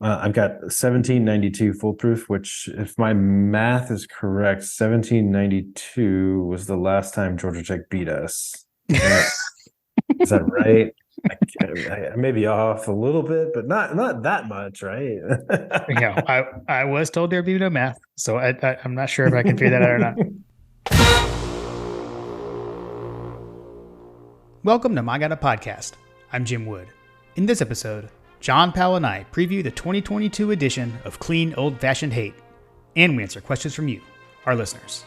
I've got 1792 foolproof, which, if my math is correct, 1792 was the last time Georgia Tech beat us. Is that right? I may be off a little bit, but not that much, right? I was told there'd be no math, so I'm not sure if I can figure that out or not. Welcome to My Got a Podcast. I'm Jim Wood. In this episode, John Powell and I preview the 2022 edition of Clean Old Fashioned Hate, and we answer questions from you, our listeners.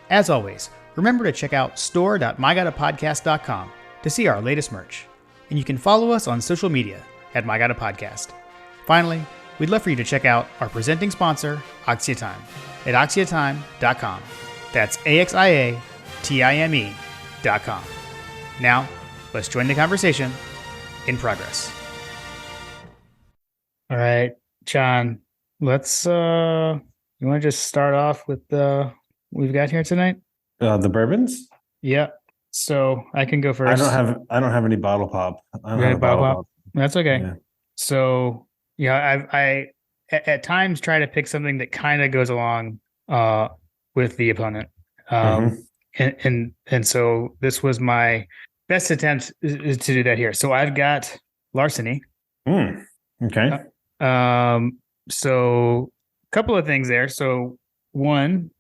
As always, remember to check out store.mygotapodcast.com to see our latest merch, and you can follow us on social media at My Got a Podcast. Finally, we'd love for you to check out our presenting sponsor, AxiaTime, at axiatime.com. That's AXIATIME.com. Now, let's join the conversation in progress. All right, John, let's you want to just start off with we've got here tonight? The bourbons? Yeah. So I can go first. I don't have any bottle pop. I don't You have got a bottle bottle pop? pop. That's okay. Yeah. So I at times try to pick something that kind of goes along with the opponent. And so this was my best attempt to do that here. So I've got larceny. Okay. So a couple of things there. So one,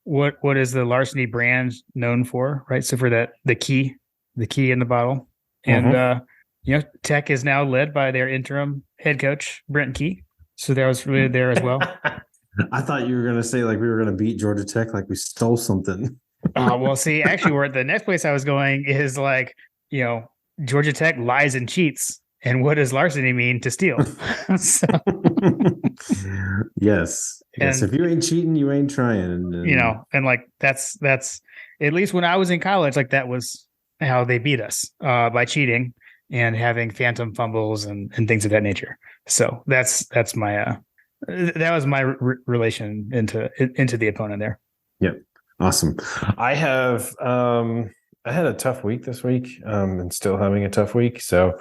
what is the larceny brand known for, right? So for the key in the bottle. And Tech is now led by their interim head coach, Brent Key. So that was really there as well. I thought you were going to say like we were going to beat Georgia Tech, like we stole something. Well, see, actually, where the next place I was going is like, Georgia Tech lies and cheats. And what does larceny mean? To steal. So, yes. And, if you ain't cheating, you ain't trying. And like that's at least when I was in college, like that was how they beat us by cheating and having phantom fumbles and things of that nature. So that's my that was my relation into the opponent there. Yep. Awesome. I had a tough week this week, and still having a tough week. So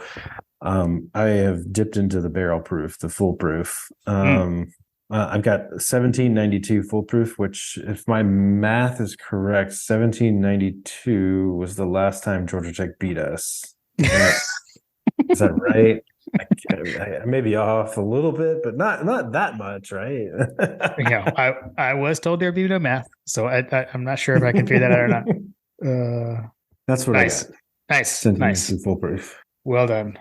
I have dipped into the barrel proof, the foolproof. I've got 1792 foolproof, which, if my math is correct, 1792 was the last time Georgia Tech beat us. Is that right? I may be off a little bit, but not that much, right? I was told there'd be no math, so I'm not sure if I can figure that out or not. That's what nice. I got. Nice. Foolproof. Well done.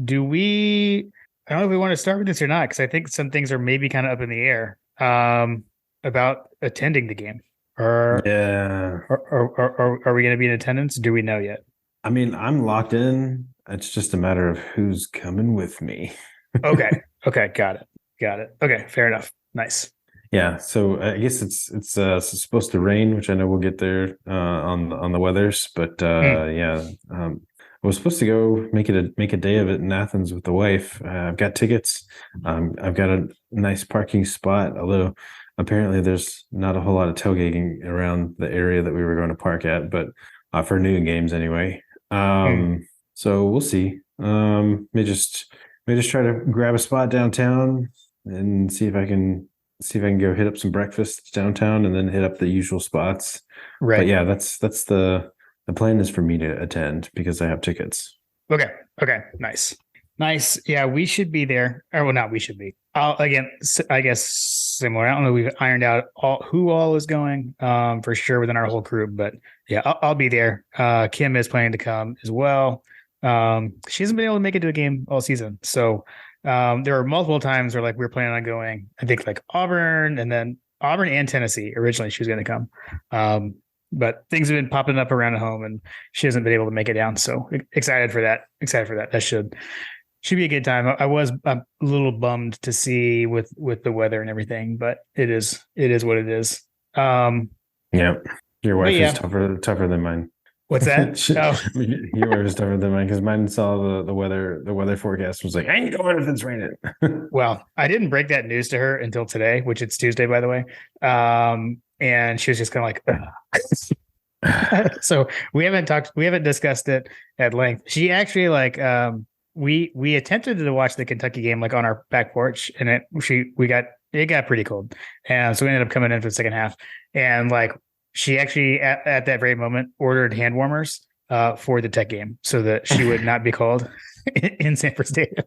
Do we? I don't know if we want to start with this or not, because I think some things are maybe kind of up in the air about attending the game. Are we going to be in attendance? Do we know yet? I mean, I'm locked in. It's just a matter of who's coming with me. Okay. Got it. Okay, fair enough. Nice. Yeah, so I guess it's supposed to rain, which I know we'll get there on the weathers, but I was supposed to go make a day of it in Athens with the wife. I've got tickets. I've got a nice parking spot, although apparently there's not a whole lot of tailgating around the area that we were going to park at, but for noon games anyway. So we'll see. May just try to grab a spot downtown and see if I can go hit up some breakfast downtown and then hit up the usual spots. Right. But yeah, that's the plan is for me to attend because I have tickets. Okay. Nice. Yeah, we should be there. Or well, not we should be. Again, I guess similar. I don't know. We've ironed out who all is going for sure within our whole group, but yeah, I'll be there. Kim is planning to come as well. She hasn't been able to make it to a game all season, so there were multiple times where like we were planning on going. I think like Auburn and Tennessee. Originally, she was going to come, but things have been popping up around home, and she hasn't been able to make it down. So excited for that. That should be a good time. I was a little bummed to see with the weather and everything, but it is what it is. Yeah, your wife is tougher than mine. What's that? Your wife is tougher than mine because mine saw the weather. The weather forecast was like, I ain't going if it's raining. Well, I didn't break that news to her until today, which it's Tuesday, by the way. And she was just kind of like, so we haven't discussed it at length. She actually we attempted to watch the Kentucky game like on our back porch, and it got pretty cold, and so we ended up coming in for the second half, and like she actually at that very moment ordered hand warmers for the Tech game so that she would not be cold in Sanford Stadium.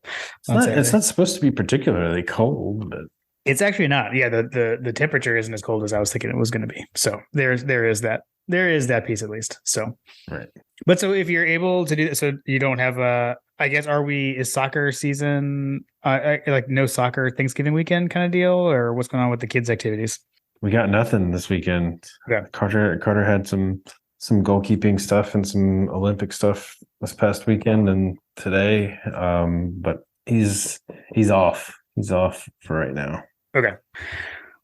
It's not supposed to be particularly cold, but it's actually not. Yeah, the temperature isn't as cold as I was thinking it was going to be. So there is that piece at least. So right. But so if you're able to do that, so you don't have I guess is soccer season like no soccer Thanksgiving weekend kind of deal, or what's going on with the kids' activities? We got nothing this weekend. Okay. Carter had some goalkeeping stuff and some Olympic stuff this past weekend and today. But he's off. He's off for right now. Okay.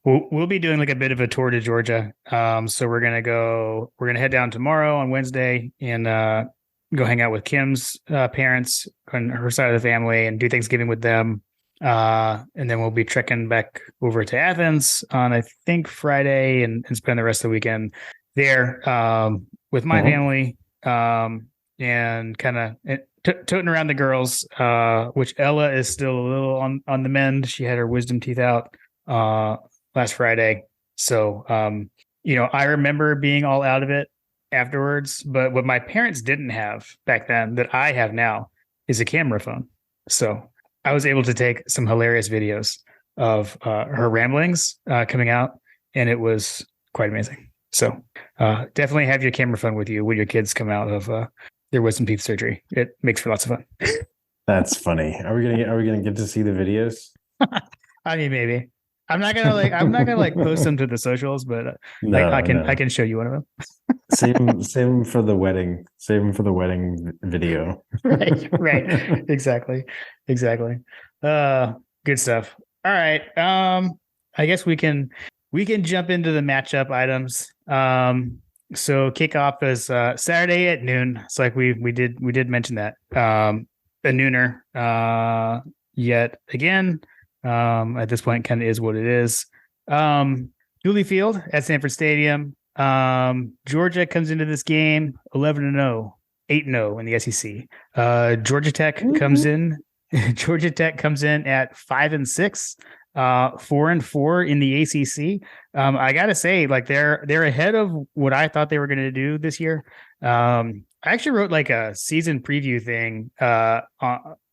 We'll be doing like a bit of a tour to Georgia. So we're gonna head down tomorrow on Wednesday and go hang out with Kim's parents on her side of the family and do Thanksgiving with them. And then we'll be trekking back over to Athens on I think Friday and spend the rest of the weekend there with my family and kind of toting around the girls, which Ella is still a little on the mend. She had her wisdom teeth out last Friday. So, I remember being all out of it afterwards, but what my parents didn't have back then that I have now is a camera phone. So I was able to take some hilarious videos of her ramblings coming out, and it was quite amazing. So definitely have your camera phone with you when your kids come out of their wisdom teeth surgery. It makes for lots of fun. That's funny. Are we gonna get to see the videos? I mean, maybe. I'm not gonna post them to the socials, but I can show you one of them. save them for the wedding. Save them for the wedding video. Right. Exactly. Good stuff. All right. I guess we can jump into the matchup items. So kickoff is Saturday at noon. It's like we did mention that. A nooner. Yet again. At this point, kind of is what it is. Dooley Field at Sanford Stadium. Georgia comes into this game 11-0, 8-0 in the SEC. Georgia Tech comes in. Georgia Tech comes in at 5-6, 4-4 in the ACC. I gotta say, like they're ahead of what I thought they were going to do this year. I actually wrote like a season preview thing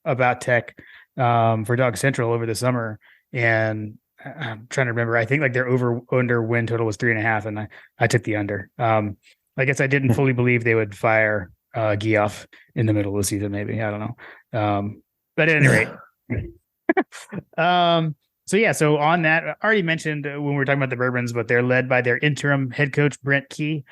about Tech for Dog Central over the summer, and I'm trying to remember. I think like their under win total was 3.5, and I took the under. I guess I didn't fully believe they would fire Geoff in the middle of the season. Maybe I don't know. But at any rate, so on that, I already mentioned when we were talking about the Bourbons, but they're led by their interim head coach Brent Key.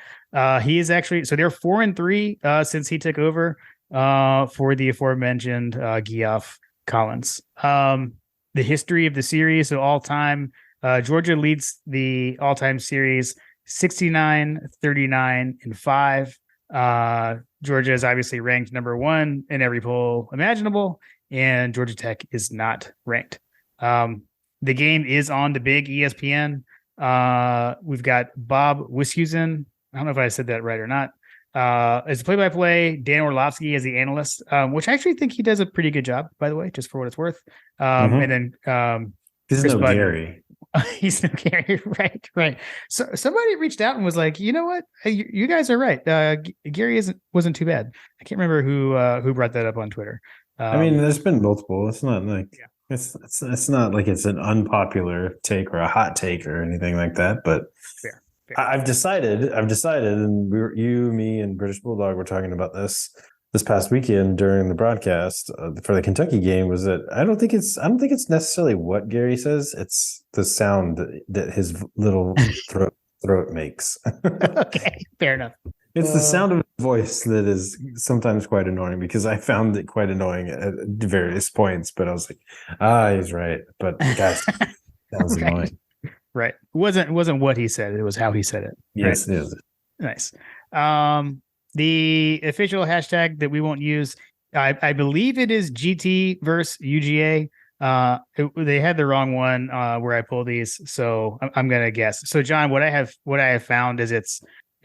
He is actually they're 4-3 since he took over for the aforementioned Geoff Collins. The history of the series, so all time, Georgia leads the all-time series 69, 39, and 5. Georgia is obviously ranked number 1 in every poll imaginable, and Georgia Tech is not ranked. The game is on the big ESPN. We've got Bob Wischusen. I don't know if I said that right or not. As a play-by-play, Dan Orlovsky as the analyst, which I actually think he does a pretty good job, by the way, just for what it's worth. And then he's no Gary. He's no Gary, right. So somebody reached out and was like, you know what, you guys are right. Gary wasn't too bad. I can't remember who brought that up on Twitter. I mean, there's been multiple. It's not like it's not like it's an unpopular take or a hot take or anything like that. But fair. I've decided, and you, me, and British Bulldog were talking about this past weekend during the broadcast for the Kentucky game. Was that I don't think it's necessarily what Gary says. It's the sound that his little throat makes. Okay, fair enough. It's the sound of his voice that is sometimes quite annoying, because I found it quite annoying at various points. But I was like, he's right. But gosh, sounds annoying. Right. It wasn't what he said. It was how he said it. Yes, right? It is. Nice. The official hashtag that we won't use, I believe it is GT versus UGA. They had the wrong one where I pulled these, so I'm gonna guess. So John, what I have found is it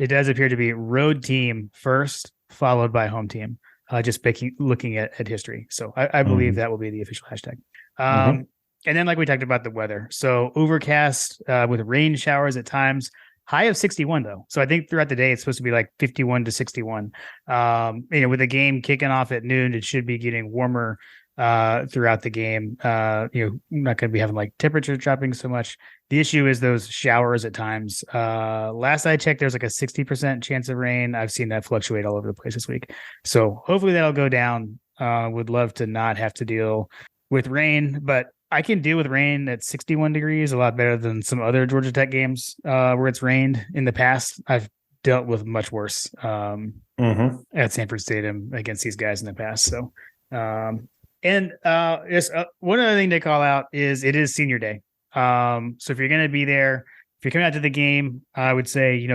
does appear to be road team first, followed by home team. just looking at history. So I believe that will be the official hashtag. And then, like we talked about the weather, so overcast with rain showers at times. High of 61 though, so I think throughout the day it's supposed to be like 51 to 61. With the game kicking off at noon, it should be getting warmer throughout the game. Not going to be having like temperature dropping so much. The issue is those showers at times. Last I checked, there's like a 60% chance of rain. I've seen that fluctuate all over the place this week. So hopefully that'll go down. Would love to not have to deal with rain, but I can deal with rain at 61 degrees a lot better than some other Georgia Tech games where it's rained in the past. I've dealt with much worse at Sanford Stadium against these guys in the past. So, just one other thing to call out is it is senior day. So if you're going to be there, if you're coming out to the game, I would say,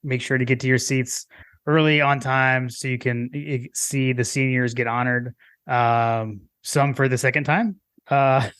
make sure to get to your seats early on time so you can see the seniors get honored. Some for the second time. I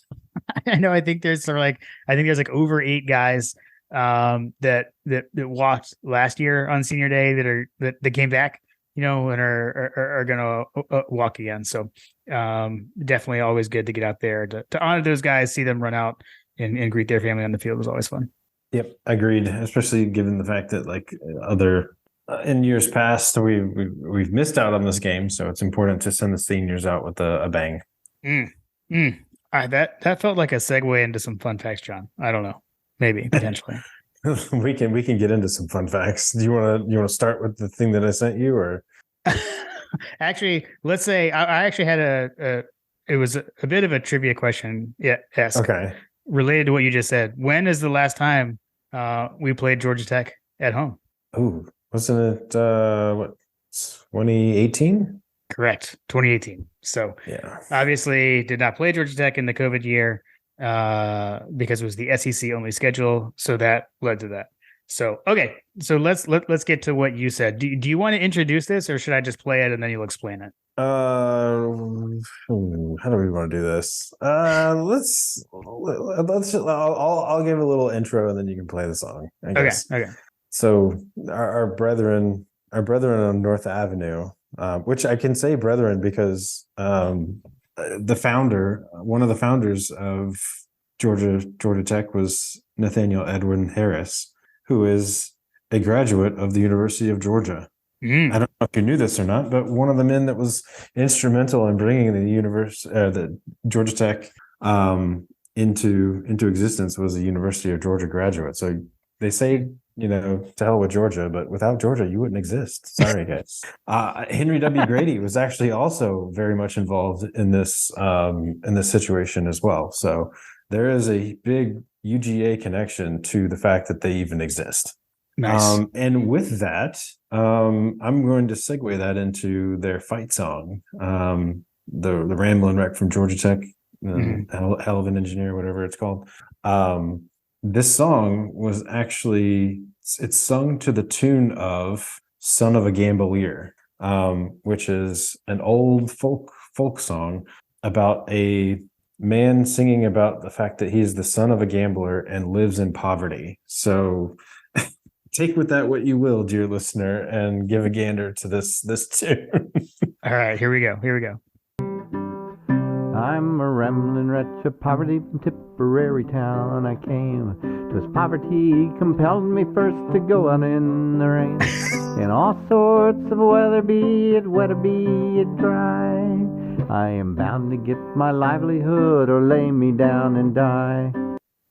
know. I think there's like over 8 guys that walked last year on senior day that came back, and are gonna walk again. So definitely always good to get out there to honor those guys, see them run out and greet their family on the field was always fun. Yep, agreed. Especially given the fact that like other in years past we've missed out on this game, so it's important to send the seniors out with a bang. That felt like a segue into some fun facts, John. I don't know, maybe potentially. we can get into some fun facts. Do you want to start with the thing that I sent you, or actually, let's say I actually had it was a bit of a trivia question. Yeah, okay, related to what you just said. When is the last time we played Georgia Tech at home? Oh, wasn't it 2018? Correct. 2018. So yeah, obviously did not play Georgia Tech in the COVID year because it was the SEC only schedule. So that led to that. So, okay. So let's get to what you said. Do you want to introduce this or should I just play it and then you'll explain it? How do we want to do this? Let's I'll give a little intro and then you can play the song, I guess. Okay. So our brethren on North Avenue, which I can say brethren because one of the founders of Georgia Tech was Nathaniel Edwin Harris, who is a graduate of the University of Georgia. I don't know if you knew this or not, but one of the men that was instrumental in bringing the Georgia Tech into existence was a University of Georgia graduate. So they say, to hell with Georgia, but without Georgia, you wouldn't exist. Sorry, guys. Henry W. Grady was actually also very much involved in this situation as well. So there is a big UGA connection to the fact that they even exist. Nice. And with that, I'm going to segue that into their fight song, the Ramblin' Wreck from Georgia Tech, Hell of an Engineer, whatever it's called. This song was actually, it's sung to the tune of Son of a Gambolier, which is an old folk song about a man singing about the fact that he's the son of a gambler and lives in poverty. So take with that what you will, dear listener, and give a gander to this tune. All right, here we go. I'm a rambling wretch of poverty from Tipperary town. I came to this poverty, compelled me first to go out in the rain. In all sorts of weather, be it wet or be it dry, I am bound to get my livelihood or lay me down and die.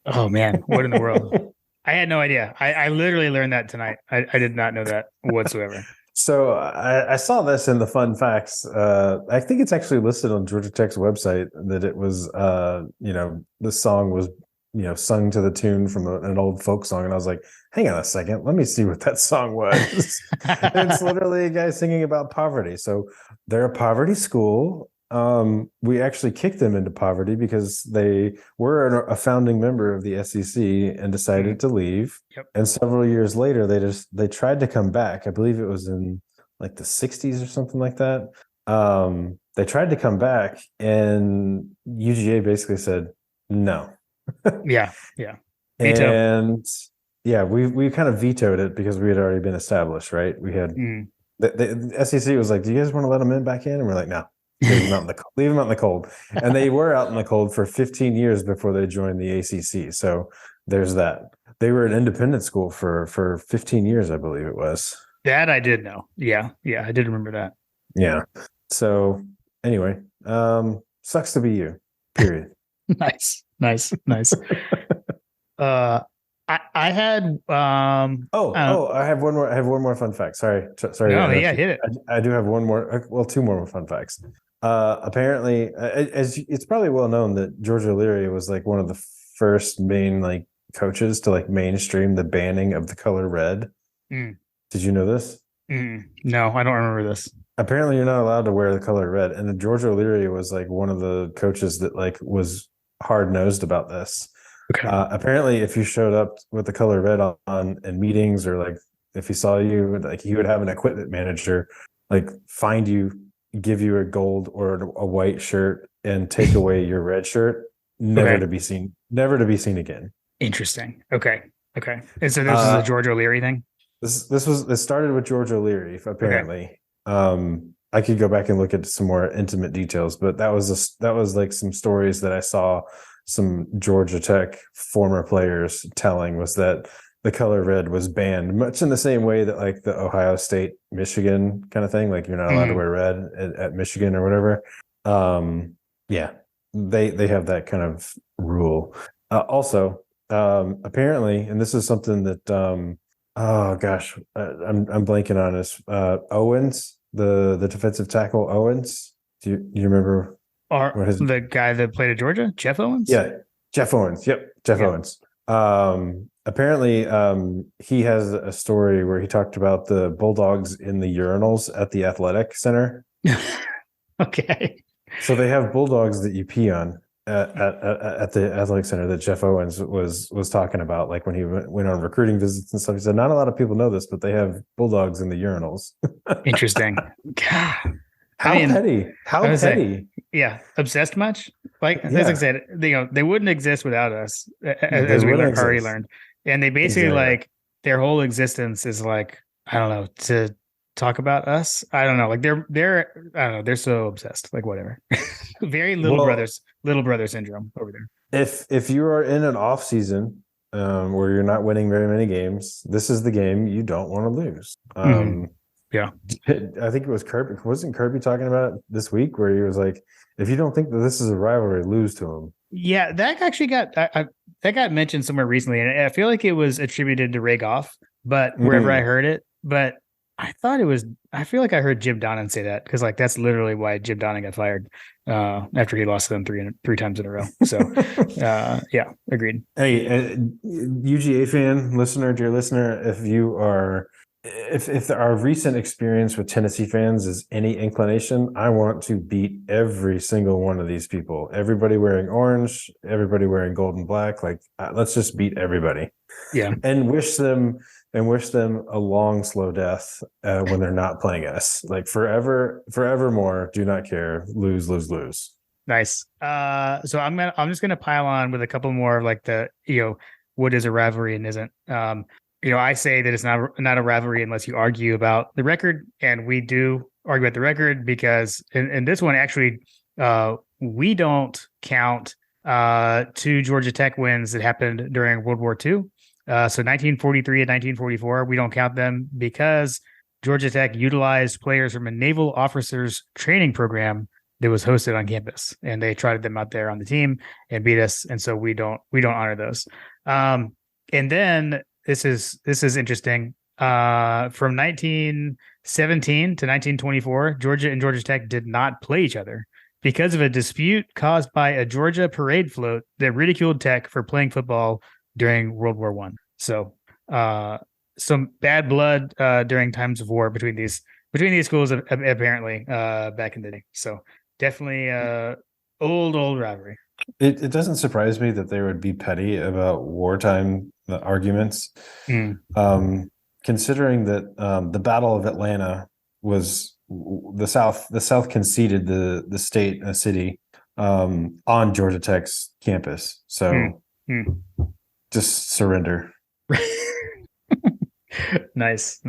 Oh man, what in the world? I had no idea. I literally learned that tonight. I did not know that whatsoever. So I saw this in the fun facts. I think it's actually listed on Georgia Tech's website that it was, the song was, sung to the tune from an old folk song. And I was like, hang on a second, let me see what that song was. It's literally a guy singing about poverty. So they're a poverty school. We actually kicked them into poverty because they were a founding member of the SEC and decided to leave. Yep. And several years later, they tried to come back. I believe it was in like the 60s or something like that. They tried to come back and UGA basically said, no. Yeah. Veto. And yeah, we kind of vetoed it because we had already been established, right? We had The SEC was like, "Do you guys want to let them in back in?" And we're like, "No, leave them out in the cold. Leave them out in the cold." And they were out in the cold for 15 years before they joined the ACC. So there's that. They were an independent school for 15 years, I believe it was. That I did know. Yeah, I did remember that. Yeah. So anyway, sucks to be you. Period. Nice. I had I have one more. I have one more fun fact. Sorry. No, yeah, hit it. I do have one more. Well, two more fun facts. Apparently, as it's probably well known that George O'Leary was like one of the first main like coaches to like mainstream the banning of the color red. Mm. Did you know this? No, I don't remember this. Apparently, you're not allowed to wear the color red, and George O'Leary was like one of the coaches that like was hard nosed about this. Okay. Apparently, if you showed up with the color red on in meetings, or like if he saw you, like he would have an equipment manager like find you, give you a gold or a white shirt, and take away your red shirt, never to be seen again. Interesting. Okay. And so this is a George O'Leary thing. This started with George O'Leary, apparently. Okay. I could go back and look at some more intimate details, but that was like some stories that I saw some Georgia Tech former players telling, was that the color red was banned, much in the same way that like the Ohio State, Michigan kind of thing, like you're not allowed to wear red at Michigan or whatever. Yeah, they have that kind of rule. Also, apparently, and this is something that oh gosh, I'm blanking on this. Owens, the defensive tackle Owens. Do you remember? The guy that played at Georgia, Jeff Owens? Yeah, Jeff Owens. Yep, Jeff Owens. Apparently, he has a story where he talked about the Bulldogs in the urinals at the athletic center. Okay. So they have Bulldogs that you pee on at the athletic center that Jeff Owens was talking about, like when he went on recruiting visits and stuff. He said, not a lot of people know this, but they have Bulldogs in the urinals. Interesting. God. How petty. Yeah. Obsessed much? Like, as I said, they wouldn't exist without us, as we already learned. And they basically like their whole existence is like, I don't know, to talk about us. I don't know. Like they're I don't know, they're so obsessed. Like whatever. Very little brother syndrome over there. If you are in an off season where you're not winning very many games, this is the game you don't want to lose. Yeah. I think it was Kirby. Wasn't Kirby talking about it this week, where he was like, if you don't think that this is a rivalry, lose to him. Yeah, that actually got mentioned somewhere recently, and I feel like it was attributed to Ray Goff, but wherever I heard it. But I feel like I heard Jim Donnan say that, because like that's literally why Jim Donnan got fired after he lost to them three times in a row. So yeah, agreed. Hey, UGA fan listener, dear listener, if our recent experience with Tennessee fans is any inclination, I want to beat every single one of these people. Everybody wearing orange, everybody wearing gold and black. Like, let's just beat everybody. Yeah, and wish them a long, slow death when they're not playing us. Like forevermore. Do not care. Lose. Nice. So I'm just gonna pile on with a couple more of like the what is a rivalry and isn't. I say that it's not a rivalry unless you argue about the record, and we do argue about the record because in this one, actually, we don't count two Georgia Tech wins that happened during World War II. So 1943 and 1944, we don't count them because Georgia Tech utilized players from a naval officers training program that was hosted on campus, and they trotted them out there on the team and beat us, and so we don't honor those. And then This is interesting. From 1917 to 1924, Georgia and Georgia Tech did not play each other because of a dispute caused by a Georgia parade float that ridiculed Tech for playing football during World War I. So some bad blood during times of war between these schools apparently back in the day. So definitely old rivalry. It doesn't surprise me that they would be petty about wartime arguments, considering that the Battle of Atlanta was the South conceded the state, a city, on Georgia Tech's campus. So just surrender. Nice.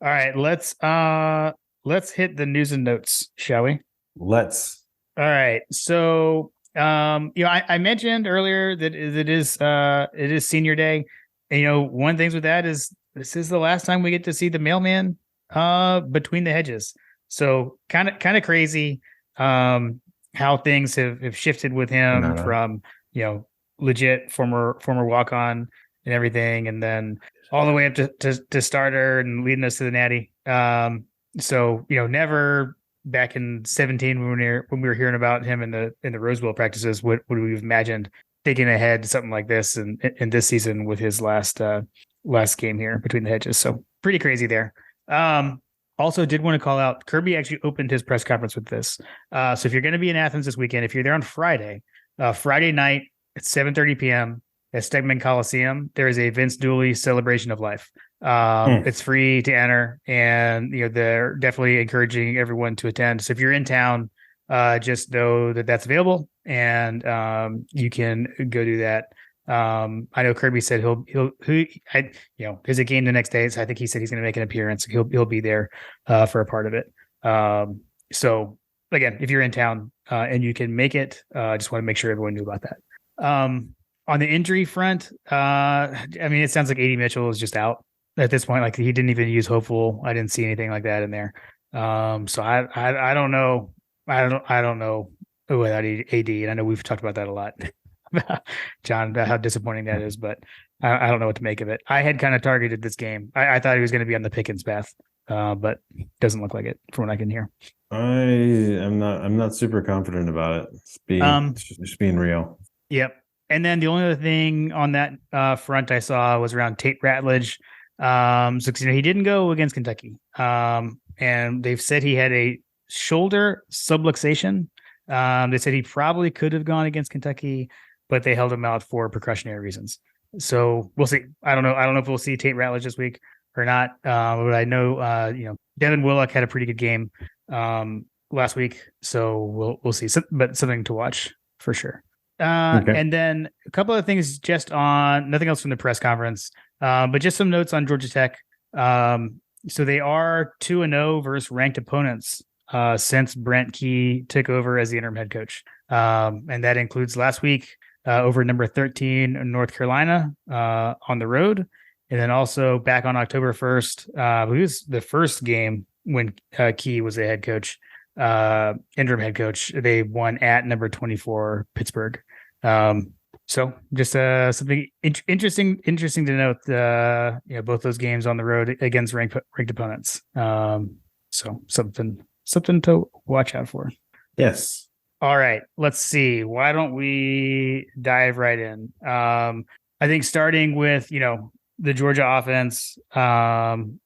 All right, let's hit the news and notes, shall we? Let's. All right. So I mentioned earlier that it is senior day. And one of the things with that is this is the last time we get to see the mailman between the hedges. So kind of crazy how things have shifted with him from legit former walk-on and everything, and then all the way up to starter and leading us to the natty. So never back in 17 when we were hearing about him in the Rose Bowl practices would we have imagined thinking ahead to something like this in this season with his last game here between the hedges. So pretty crazy there. Also did want to call out Kirby actually opened his press conference with this. So if you're going to be in Athens this weekend, if you're there on Friday night at 7:30 p.m. at Stegman Coliseum, there is a Vince Dooley celebration of life. It's free to enter, and they're definitely encouraging everyone to attend. So if you're in town, just know that that's available, and you can go do that. I know Kirby said there's a game the next day, so I think he said he's going to make an appearance. He'll be there for a part of it. So again, if you're in town and you can make it, just want to make sure everyone knew about that. On the injury front, it sounds like AD Mitchell is just out at this point. Like he didn't even use hopeful. I didn't see anything like that in there. So I don't know. I don't know without AD. And I know we've talked about that a lot, John, about how disappointing that is. But I don't know what to make of it. I had kind of targeted this game. I thought he was going to be on the Pickens path, but doesn't look like it from what I can hear. I'm not super confident about it. Just being real. Yep. And then the only other thing on that front I saw was around Tate Ratledge. So he didn't go against Kentucky. And they've said he had a shoulder subluxation. They said he probably could have gone against Kentucky, but they held him out for precautionary reasons. So we'll see. I don't know if we'll see Tate Ratledge this week or not. But I know Devin Willock had a pretty good game last week, so we'll see. But something to watch for sure. Okay. And then a couple of things just on nothing else from the press conference, but just some notes on Georgia Tech. So they are 2-0 versus ranked opponents since Brent Key took over as the interim head coach. And that includes last week over number 13 North Carolina on the road. And then also back on October 1st, it was the first game when Key was the head coach, interim head coach. They won at number 24 Pittsburgh. So just something interesting to note. Both those games on the road against ranked opponents. So something to watch out for. Yes. All right. Let's see. Why don't we dive right in? I think starting with the Georgia offense and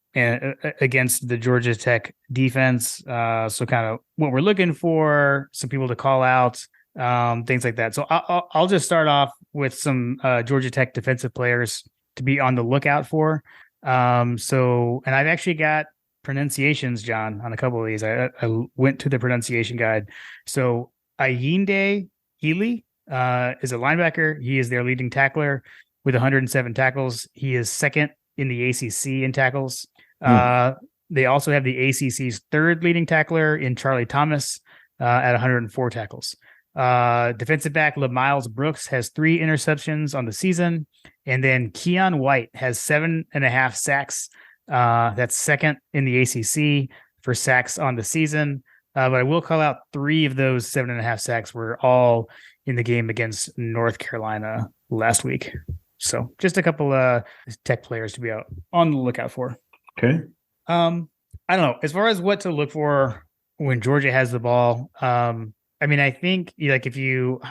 against the Georgia Tech defense. So kind of what we're looking for, some people to call out. Things like that. So I'll just start off with some Georgia Tech defensive players to be on the lookout for. And I've actually got pronunciations, John, on a couple of these. I went to the pronunciation guide. So Ayinde Healy is a linebacker. He is their leading tackler with 107 tackles. He is second in the ACC in tackles. They also have the ACC's third leading tackler in Charlie Thomas at 104 tackles. Defensive back LaMiles Brooks has 3 interceptions on the season, and then Keon White has 7.5 sacks. That's second in the ACC for sacks on the season. But I will call out 3 of those 7.5 sacks were all in the game against North Carolina last week. So just a couple of Tech players to be out on the lookout for. Okay. I don't know. As far as what to look for when Georgia has the ball, I think if you,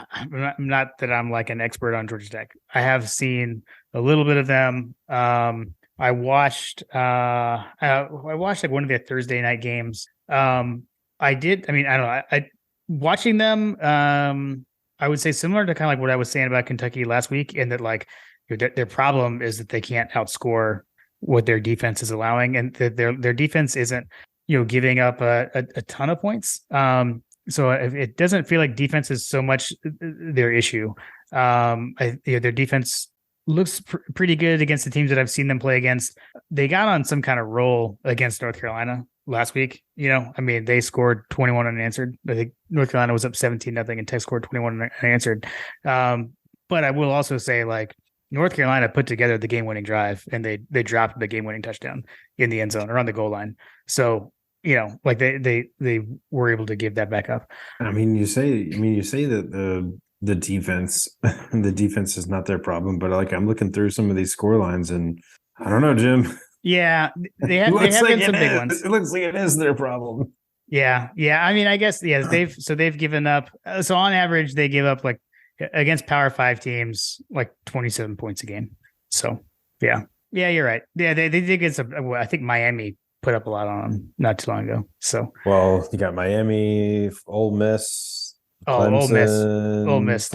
not that I'm like an expert on Georgia Tech. I have seen a little bit of them. I watched like one of their Thursday night games. Watching them, I would say similar to kind of like what I was saying about Kentucky last week, in that like their problem is that they can't outscore what their defense is allowing, and that their defense isn't giving up a ton of points. So it doesn't feel like defense is so much their issue. Their defense looks pretty good against the teams that I've seen them play against. They got on some kind of roll against North Carolina last week. I mean, they scored 21 unanswered. I think North Carolina was up 17-0 and Tech scored 21 unanswered. But I will also say, like, North Carolina put together the game-winning drive, and they dropped the game-winning touchdown in the end zone or on the goal line. So, like they were able to give that back up. I mean, you say that the defense is not their problem, but like I'm looking through some of these score lines, and I don't know, Jim. Yeah, they have been some big ones. It looks like it is their problem. Yeah. I mean, I guess they've given up. So on average, they give up, like, against Power 5 teams, like 27 points a game. So yeah, you're right. Yeah, they did get some. I think Miami put up a lot on them not too long ago. So, well, you got Miami, Ole Miss, Clemson, Ole Miss,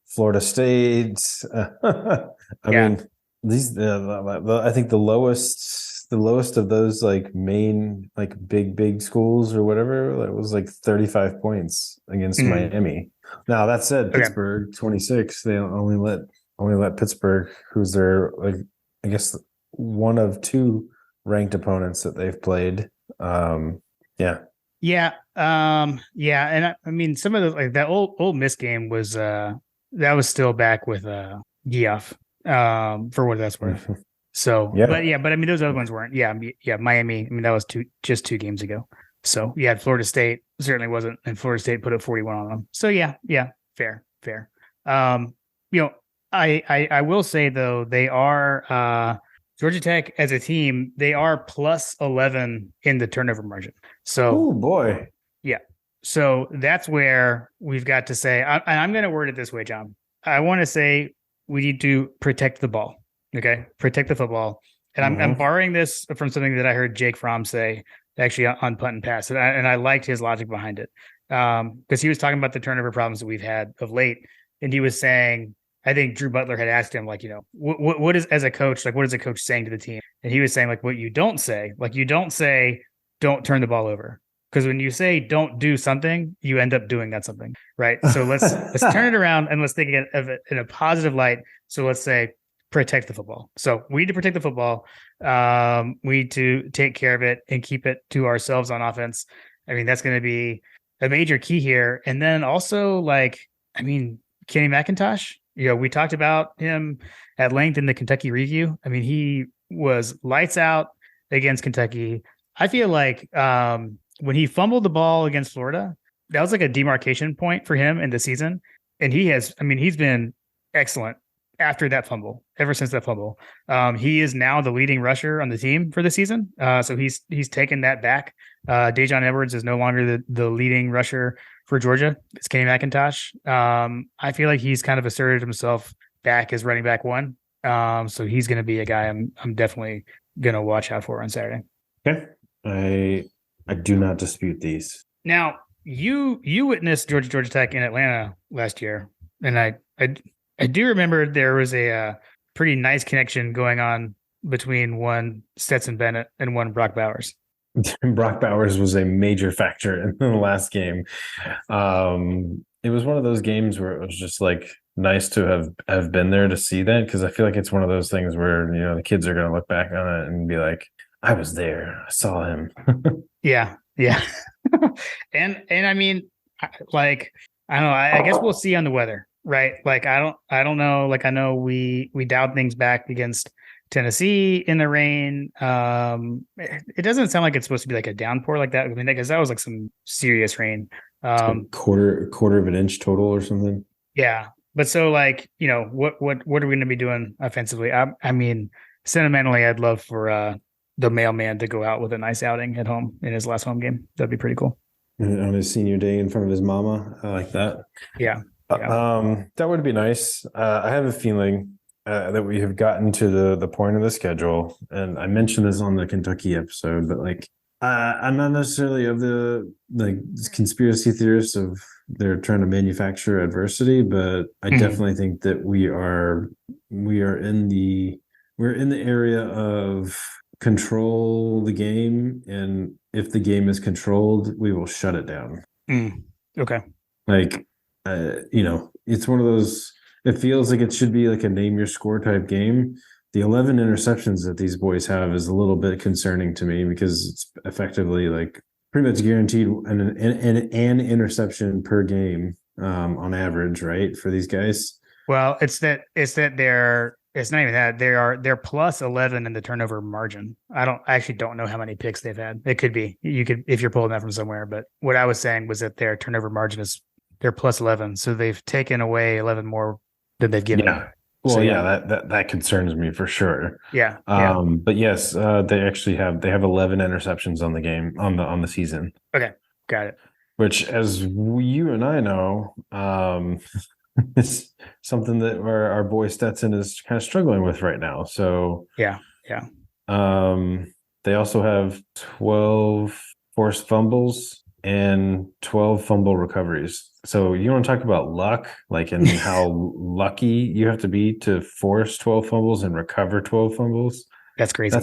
Florida State. I mean, these. I think the lowest of those, like, main, like, big schools or whatever, that was like 35 points against Miami. Now, that said, Pittsburgh 26. They only let Pittsburgh, who's their, like, I guess one of two ranked opponents that they've played. And I mean, some of the, like, that old Miss game was that was still back with Geoff, for what that's worth. So but I mean, those other ones weren't. Miami, I mean, that was just 2 games ago. So Florida State certainly wasn't, and Florida State put up 41 on them. So fair. I will say, though, they are Georgia Tech as a team, they are plus 11 in the turnover margin. So, oh boy. Yeah. So that's where we've got to say, I'm going to word it this way, John. I want to say we need to protect the ball. Okay. Protect the football. And I'm borrowing this from something that I heard Jake Fromm say, actually, on Punt and Pass. And I liked his logic behind it. Because he was talking about the turnover problems that we've had of late. And he was saying, I think Drew Butler had asked him, like, what is, as a coach, like, what is a coach saying to the team? And he was saying, like, what you don't say, don't turn the ball over. Because when you say don't do something, you end up doing that something, right? So let's turn it around and let's think of it in a positive light. So let's say protect the football. So we need to protect the football. We need to take care of it and keep it to ourselves on offense. I mean, that's going to be a major key here. And then also, like, I mean, Kenny McIntosh, we talked about him at length in the Kentucky review. I mean, he was lights out against Kentucky. I feel like when he fumbled the ball against Florida, that was like a demarcation point for him in the season. And he's been excellent after that fumble, ever since that fumble. He is now the leading rusher on the team for the season. So he's taken that back. Dejon Edwards is no longer the leading rusher for Georgia. It's Kenny McIntosh. I feel like he's kind of asserted himself back as running back 1. So he's going to be a guy I'm definitely going to watch out for on Saturday. Okay. I do not dispute these. Now, you witnessed Georgia Tech in Atlanta last year, and I do remember there was a pretty nice connection going on between one Stetson Bennett and one Brock Bowers. Brock Bowers was a major factor in the last game. It was one of those games where it was just, like, nice to have been there to see that, because I feel like it's one of those things where, the kids are going to look back on it and be like, I was there. I saw him. Yeah. and I mean, like, I don't know. I guess we'll see on the weather, right? Like, I don't know. Like, I know we dialed things back against Tennessee in the rain. It doesn't sound like it's supposed to be like a downpour like that. I mean, because that was like some serious rain. Quarter of an inch total or something. Yeah. But so, like, what are we going to be doing offensively? I mean, sentimentally, I'd love for the mailman to go out with a nice outing at home in his last home game. That'd be pretty cool. On his senior day in front of his mama. I like that. Yeah. That would be nice. I have a feeling that we have gotten to the point of the schedule, and I mentioned this on the Kentucky episode, but, like, I'm not necessarily of the conspiracy theorists of they're trying to manufacture adversity, but I definitely think that we're in the area of control the game, and if the game is controlled, we will shut it down. Okay. Like, it's one of those, it feels like it should be like a name your score type game. The 11 interceptions that these boys have is a little bit concerning to me because it's effectively like pretty much guaranteed an interception per game on average, right? For these guys. Well, it's that it's not even that they're plus 11 in the turnover margin. I actually don't know how many picks they've had. It could be you could if you're pulling that from somewhere, but what I was saying was that their turnover margin is they're plus 11, so they've taken away 11 more than they've given. Yeah. Well, So, yeah, that concerns me for sure. Yeah. But yes, they actually have 11 interceptions on the game on the season. Okay, got it. Which, as you and I know, is something that our boy Stetson is kind of struggling with right now. So Yeah. they also have 12 forced fumbles and 12 fumble recoveries. So you want to talk about luck, like and how lucky you have to be to force 12 fumbles and recover 12 fumbles. That's crazy.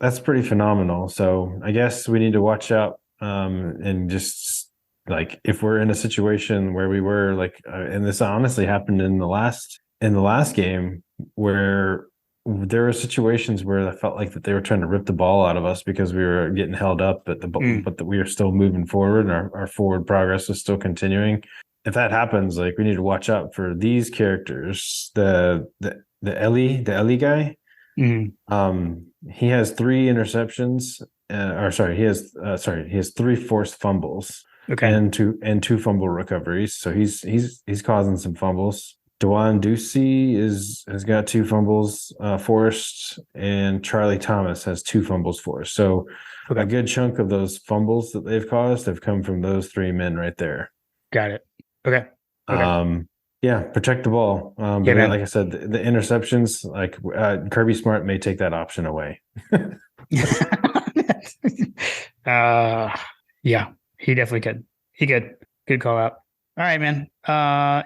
That's pretty phenomenal. So I guess we need to watch out and just like if we're in a situation where we were like and this honestly happened in the last game where there were situations where I felt like that they were trying to rip the ball out of us because we were getting held up, but that we were still moving forward and our forward progress was still continuing. If that happens, like we need to watch out for these characters. The Ellie guy. Mm-hmm. He has 3 interceptions, he has 3 forced fumbles, Okay. and two fumble recoveries. So he's causing some fumbles. Dewan Ducey has got 2 fumbles forced, and Charlie Thomas has 2 fumbles forced. So a good chunk of those fumbles that they've caused have come from those 3 men right there. Got it. Okay. Yeah, protect the ball. But Yeah, man. like I said, the interceptions, like Kirby Smart may take that option away. Yeah, he definitely could. He could. Good call out. All right, man.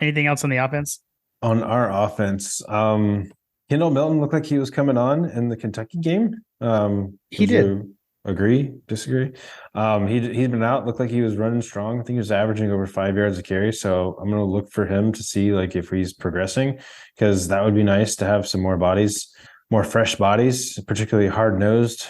Anything else on the offense? On our offense, Kendall Milton looked like he was coming on in the Kentucky game. He did. Agree? Disagree? He's been out. Looked like he was running strong. I think he was averaging over 5 yards a carry. So I'm going to look for him to see like if he's progressing, because that would be nice to have some more bodies, more fresh bodies, particularly hard nosed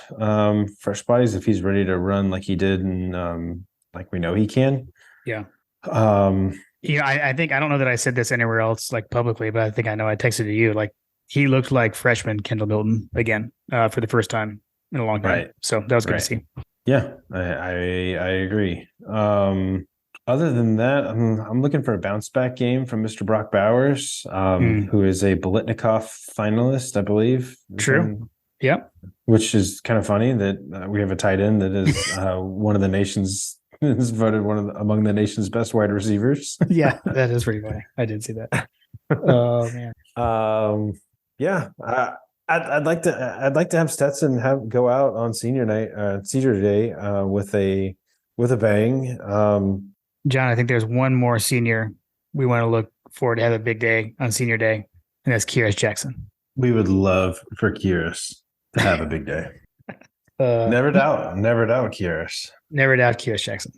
fresh bodies. If he's ready to run like he did, and like we know he can. Yeah. I think I don't know that I said this anywhere else like publicly, but I think I know I texted to you. Like he looked like freshman Kendall Milton again for the first time in a long time. Right. So that was good to see. Yeah, I agree. Other than that, I'm looking for a bounce back game from Mr. Brock Bowers, who is a Biletnikoff finalist, I believe. True. Yep. Which is kind of funny that we have a tight end that is one of the nation's is voted among the nation's best wide receivers. Yeah, that is pretty funny. I did see that. Oh man. Yeah. I'd like to have Stetson go out on senior day with a bang. John, I think there's one more senior we want to look forward to have a big day on senior day, and that's Kyrus Jackson. We would love for Kyrus to have a big day. Never doubt Kyrus. Never doubt Kyrus Jackson.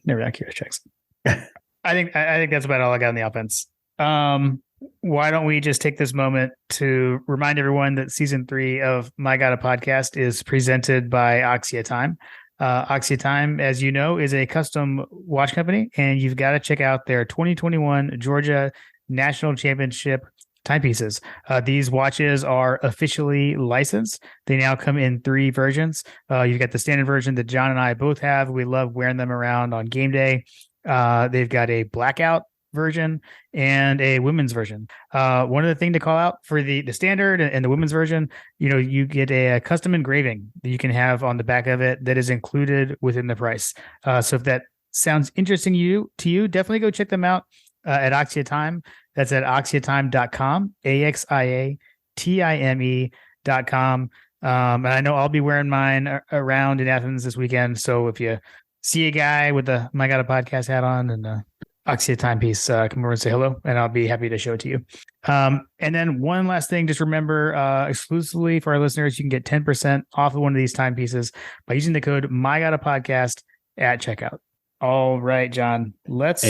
I think that's about all I got on the offense. Why don't we just take this moment to remind everyone that season 3 of My God a Podcast is presented by Oxia Time. Oxia Time, as you know, is a custom watch company, and you've got to check out their 2021 Georgia National Championship timepieces. These watches are officially licensed. They now come in 3 versions. You've got the standard version that John and I both have. We love wearing them around on game day. They've got a blackout version and a women's version. One other thing to call out for the standard and the women's version, you get a custom engraving that you can have on the back of it that is included within the price. So if that sounds interesting to you, definitely go check them out at Oxia Time. That's at oxiatime.com, AXIATIME.com. And I know I'll be wearing mine around in Athens this weekend. So if you see a guy with the My God a Podcast hat on and Oxia timepiece, come over and say hello, and I'll be happy to show it to you. And then one last thing, just remember, exclusively for our listeners, you can get 10% off of one of these timepieces by using the code MyGodAPodcast at checkout. All right, John, let's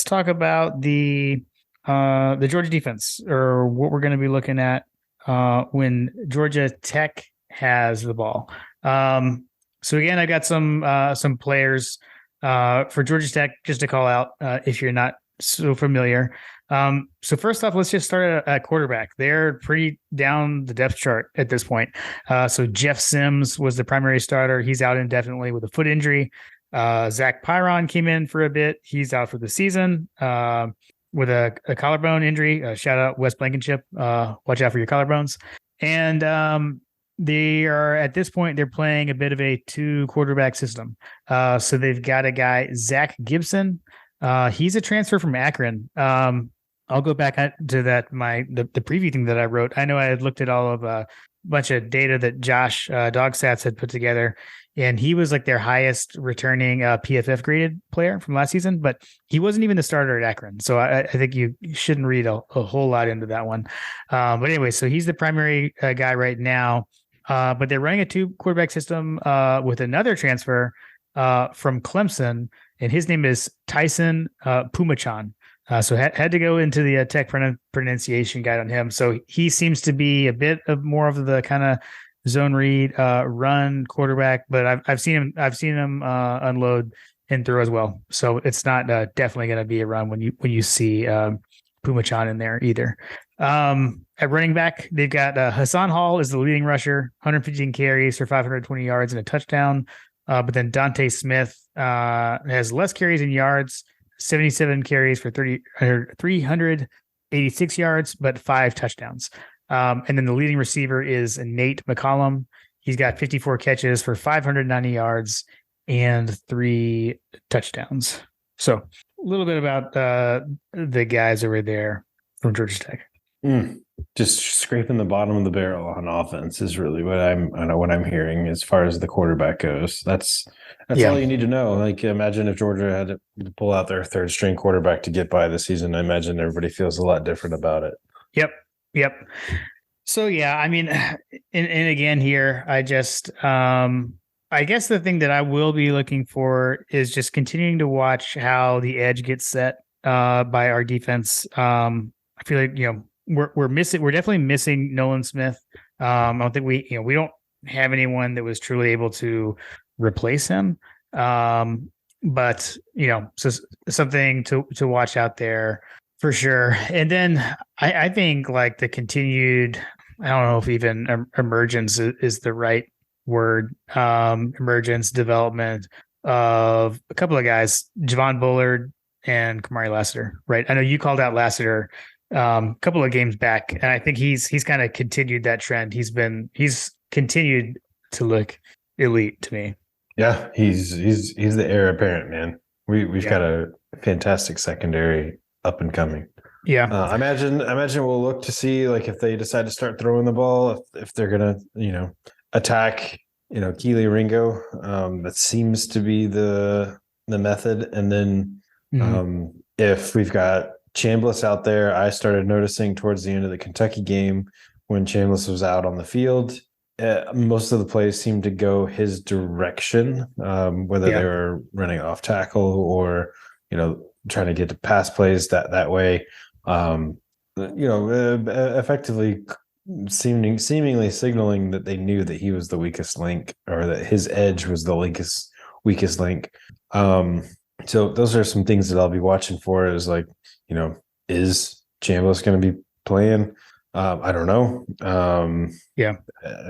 talk about the the Georgia defense, or what we're going to be looking at when Georgia Tech has the ball. So again, I got some players for Georgia Tech just to call out if you're not so familiar. So first off, let's just start at quarterback. They're pretty down the depth chart at this point. So Jeff Sims was the primary starter. He's out indefinitely with a foot injury. Zach Pyron came in for a bit. He's out for the season with a collarbone injury. Shout out Wes Blankenship. Watch out for your collarbones. And they are at this point, they're playing a bit of a 2-quarterback system. So they've got a guy, Zach Gibson. He's a transfer from Akron. I'll go back to that, the preview thing that I wrote. I know I had looked at all of a bunch of data that Josh Dogstats had put together, and he was like their highest returning PFF graded player from last season, but he wasn't even the starter at Akron. So I think you shouldn't read a whole lot into that one. But anyway, so he's the primary guy right now. But they're running a 2-quarterback system with another transfer from Clemson, and his name is Tyson Pumachan. So had to go into the tech pronunciation guide on him. So he seems to be a bit of more of the kind of zone read run quarterback, but I've seen him unload and throw as well. So it's not definitely going to be a run when you see Pumachan in there either. At running back, they've got Hassan Hall is the leading rusher, 115 carries for 520 yards and a touchdown. But then Dante Smith has less carries and yards, 77 carries for 386 yards, but 5 touchdowns. And then the leading receiver is Nate McCollum. He's got 54 catches for 590 yards and 3 touchdowns. So a little bit about the guys over there from Georgia Tech. Just scraping the bottom of the barrel on offense is really what I'm hearing as far as the quarterback goes. That's all you need to know. Like, imagine if Georgia had to pull out their 3rd string quarterback to get by the season. I imagine everybody feels a lot different about it. Yep. So yeah, I mean, and again here, I just I guess the thing that I will be looking for is just continuing to watch how the edge gets set by our defense. I feel like, we're definitely missing Nolan Smith. I don't think we don't have anyone that was truly able to replace him. But so something to watch out there for sure. And then I think like the continued, I don't know if even emergence is the right word, emergence development of a couple of guys, Javon Bullard and Kamari Lassiter, right? I know you called out Lassiter a couple of games back, and I think he's kind of continued that trend. He's continued to look elite to me. Yeah, he's the heir apparent, man. We've got a fantastic secondary up and coming. Yeah, I imagine we'll look to see like if they decide to start throwing the ball, if they're gonna attack Keely Ringo. That seems to be the method, and then if we've got Chambliss out there, I started noticing towards the end of the Kentucky game when Chambliss was out on the field, most of the plays seemed to go his direction, whether they were running off tackle or trying to get to pass plays that way. Effectively seemingly signaling that they knew that he was the weakest link, or that his edge was the weakest link. So those are some things that I'll be watching for. Is like, is Chambliss going to be playing? I don't know.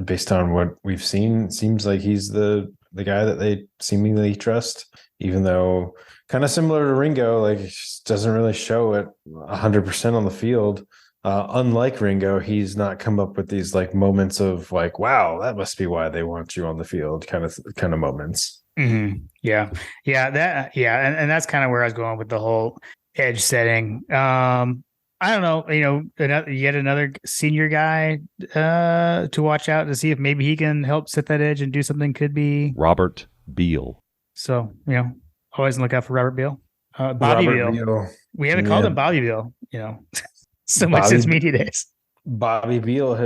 Based on what we've seen, seems like he's the guy that they seemingly trust, even though kind of similar to Ringo, like he just doesn't really show it 100% on the field. Unlike Ringo, he's not come up with these like moments of like, wow, that must be why they want you on the field kind of moments. Mm-hmm. And that's kind of where I was going with the whole edge setting. I don't know, yet another senior guy to watch out to see if maybe he can help set that edge and do something. Could be Robert Beal. So, always look out for Robert Beal. Bobby Beal. We haven't called him Bobby Beal, so much since media days. Bobby Beal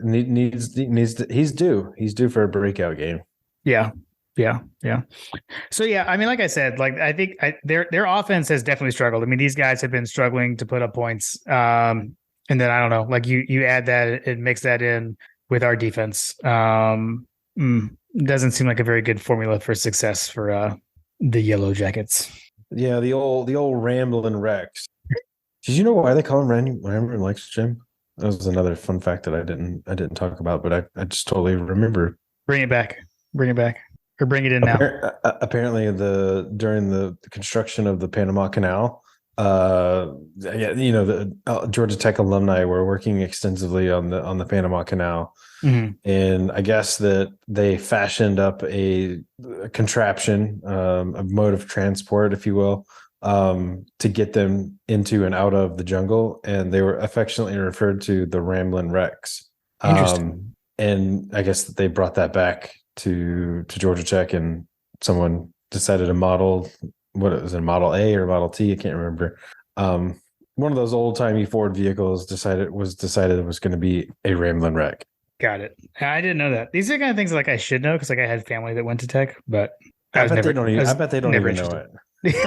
needs to, he's due for a breakout game. Yeah. Yeah. Yeah. So yeah, I mean, like I said, like I think their offense has definitely struggled. I mean, these guys have been struggling to put up points. And then I don't know, like you add that and mix that in with our defense. Doesn't seem like a very good formula for success for the Yellow Jackets. Yeah, the old Ramblin' Rex. Did you know why they call him Ramblin' Rex, Jim? That was another fun fact that I didn't talk about, but I just totally remember. Bring it back, or bring it in now. Apparently, during the construction of the Panama Canal, the Georgia Tech alumni were working extensively on the Panama Canal, and I guess that they fashioned up a contraption, a mode of transport, if you will, to get them into and out of the jungle, and they were affectionately referred to the Ramblin' Rex. Interesting. And I guess that they brought that back to Georgia Tech, and someone decided to model, what it was, a Model A or Model T, I can't remember. One of those old timey Ford vehicles decided it was going to be a Ramblin' Wreck. Got it. I didn't know that. These are kind of things like I should know because like I had family that went to Tech, but I bet they don't even know it.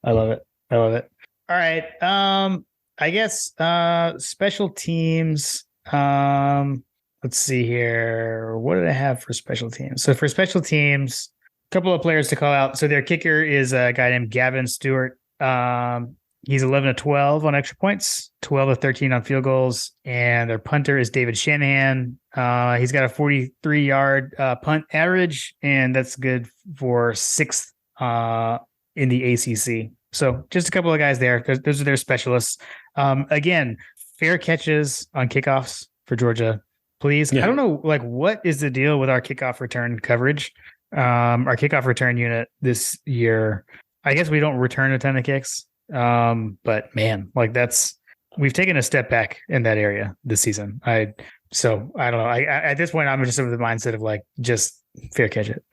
I love it. All right. I guess special teams. Let's see here. What did I have for special teams? So for special teams, a couple of players to call out. So their kicker is a guy named Gavin Stewart. He's 11 of 12 on extra points, 12 of 13 on field goals, and their punter is David Shanahan. He's got a 43-yard punt average, and that's good for sixth in the ACC. So just a couple of guys there. Those are their specialists. Again, fair catches on kickoffs for Georgia, please. Yeah. I don't know, like, what is the deal with our kickoff return coverage? Our kickoff return unit this year, I guess we don't return a ton of kicks. But man, like we've taken a step back in that area this season. So I don't know. I at this point, I'm just of the mindset of like, just fair catch it.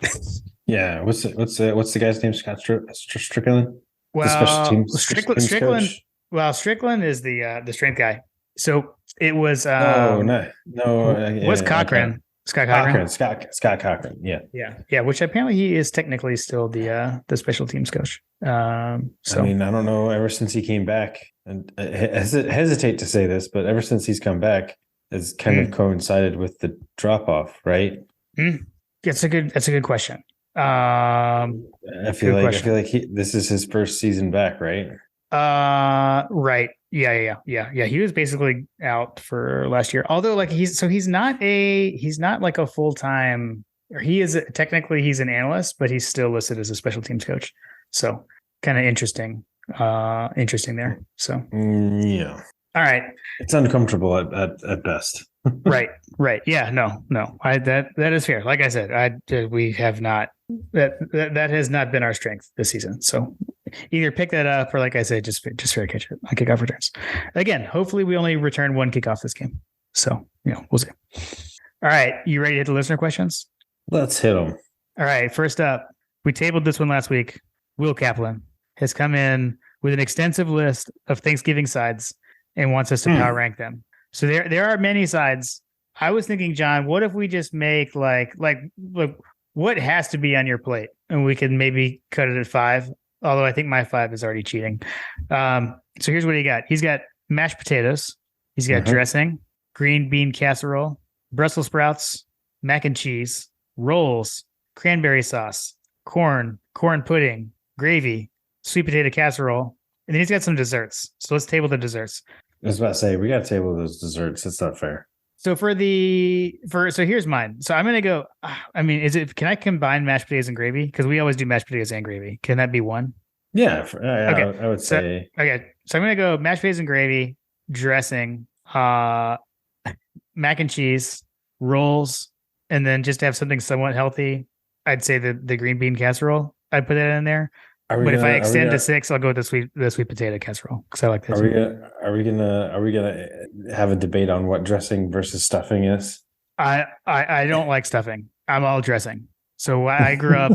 Yeah. What's the guy's name? Scott Strickland? Well, Strickland. Well, Strickland is the strength guy. So it was was Cochran. Scott Cochran. Scott Cochran. Yeah. Which apparently he is technically still the special teams coach. So I mean, I don't know. Ever since he came back, and I hesitate to say this, but ever since he's come back, it's kind of coincided with the drop off, right? That's a good question. I feel like this is his first season back, right? Right. Yeah. He was basically out for last year. Although like he's not like a full-time, or he's an analyst, but he's still listed as a special teams coach. So kind of interesting there. So yeah. All right. It's uncomfortable at best. Right. Yeah, no. That is fair. Like I said, we have not, that has not been our strength this season. So either pick that up or, like I said, just fair catch it on kickoff returns. Again, hopefully we only return one kickoff this game. So, we'll see. All right. You ready to hit the listener questions? Let's hit them. All right. First up, we tabled this one last week. Will Kaplan has come in with an extensive list of Thanksgiving sides and wants us to power rank them. So there are many sides. I was thinking, John, what if we just make like what has to be on your plate, and we can maybe cut it at 5. Although I think my 5 is already cheating. So here's what he got. He's got mashed potatoes. He's got dressing, green bean casserole, Brussels sprouts, mac and cheese, rolls, cranberry sauce, corn pudding, gravy, sweet potato casserole, and then he's got some desserts. So let's table the desserts. I was about to say, we got to table those desserts. That's not fair. So so here's mine. So I'm going to go, can I combine mashed potatoes and gravy? Because we always do mashed potatoes and gravy. Can that be one? Yeah. Okay. I would say. Okay. So I'm going to go mashed potatoes and gravy, dressing, mac and cheese, rolls, and then just to have something somewhat healthy, I'd say the green bean casserole. I'd put that in there. If I extend to 6, I'll go with the sweet potato casserole because I like that. Are we gonna have a debate on what dressing versus stuffing is? I don't like stuffing. I'm all dressing. So I grew up.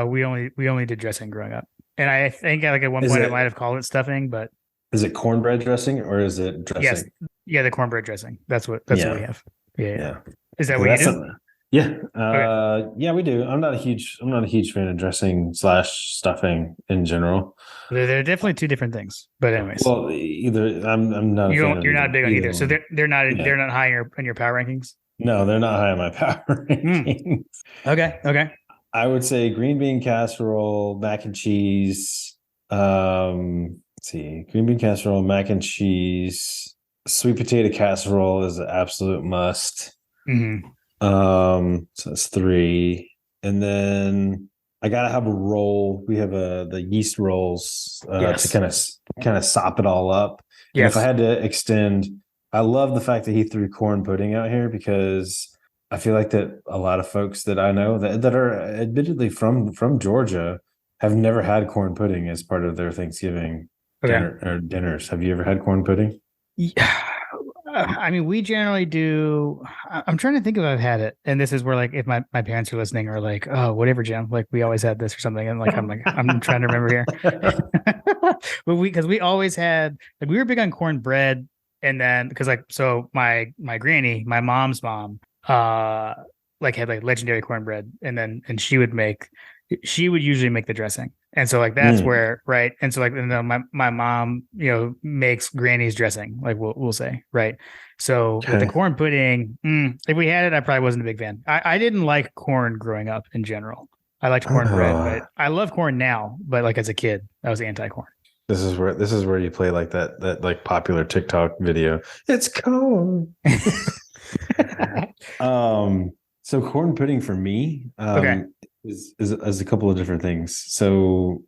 We only did dressing growing up, and I think at one point I might have called it stuffing. But is it cornbread dressing or is it dressing? Yes, the cornbread dressing. That's what we have. Yeah. Is that what you do? Yeah. Yeah, we do. I'm not a huge fan of dressing / stuffing in general. They're definitely two different things. But anyways, Well, either I'm not a fan of you're not big on either. So one. they're Yeah. not high in your power rankings. No, they're not high on my power rankings. Okay. I would say green bean casserole, mac and cheese. Let's see, green bean casserole, mac and cheese, sweet potato casserole is an absolute must. Mm-hmm. So that's 3, and then I gotta have a roll. We have the yeast rolls Yes. to kind of sop it all up. And Yes. if I had to extend, I love the fact that he threw corn pudding out here because I feel like that a lot of folks that I know that are admittedly from Georgia have never had corn pudding as part of their Thanksgiving dinner or dinners. Have you ever had corn pudding? Yeah. I mean, we generally do. I'm trying to think if I've had it, and this is where, like, if my parents are listening, or like, oh, whatever, Jim, like, we always had this or something, and like, I'm trying to remember here, but because we always had, like, we were big on cornbread, and then because like, so my granny, my mom's mom, like had like legendary cornbread, and she would usually make the dressing. And so like that's where, right. And so like, and then my mom, makes granny's dressing, like we'll say, right. So with the corn pudding, if we had it, I probably wasn't a big fan. I didn't like corn growing up in general. I liked cornbread, but I love corn now. But like as a kid, I was anti-corn. This is where you play like that like popular TikTok video. It's corn. So corn pudding for me, is a couple of different things. So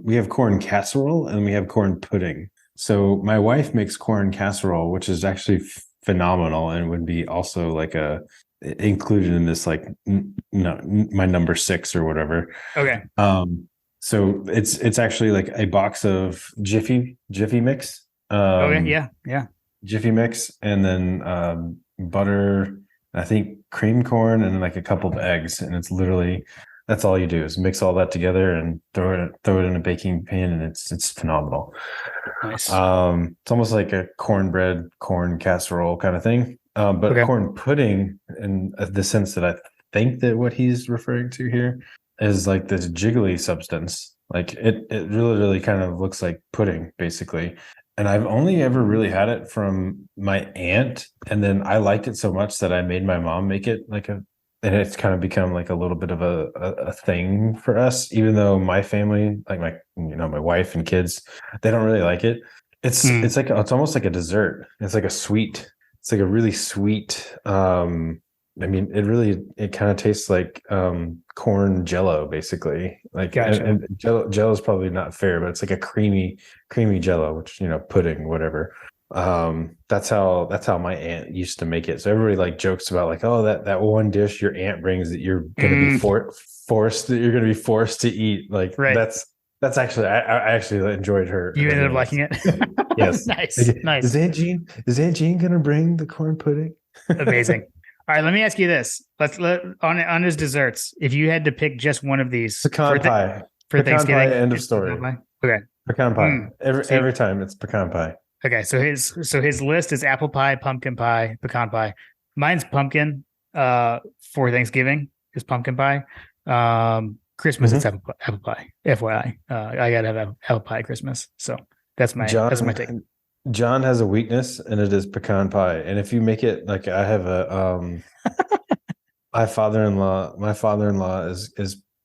we have corn casserole and we have corn pudding. So my wife makes corn casserole, which is actually phenomenal and would be also like included in this, like, my number 6 or whatever. Okay. So it's actually like a box of Jiffy mix. Yeah. Jiffy mix, and then butter, I think cream corn, and then like a couple of eggs, and it's literally, that's all you do is mix all that together and throw it in a baking pan, and it's phenomenal. Nice. It's almost like a corn casserole kind of thing, but corn pudding, in the sense that I think that what he's referring to here is like this jiggly substance. Like it really kind of looks like pudding, basically. And I've only ever really had it from my aunt, and then I liked it so much that I made my mom make it and it's kind of become like a little bit of a thing for us, even though my family, like my wife and kids, they don't really like it. It's almost like a dessert. It's like a really sweet, I mean, it kind of tastes like corn jello, basically. Like, gotcha. and jello is probably not fair, but it's like a creamy jello, which, pudding, whatever. That's how my aunt used to make it. So everybody like jokes about like, oh, that one dish your aunt brings that you're gonna be forced to eat. Like, right. That's actually, I actually enjoyed her. You ended up liking it. Yes. Nice. Is Aunt Jean gonna bring the corn pudding? Amazing. All right, let me ask you this. Let's on his desserts. If you had to pick just one of these, pecan pie for Thanksgiving, pie, end of story. Okay, pecan pie. Every time it's pecan pie. Okay, so his list is apple pie, pumpkin pie, pecan pie. Mine's pumpkin. For Thanksgiving is pumpkin pie. Christmas it's apple pie. FYI, I gotta have apple pie Christmas. So that's my take. John has a weakness, and it is pecan pie. And if you make it, like, I have my father-in-law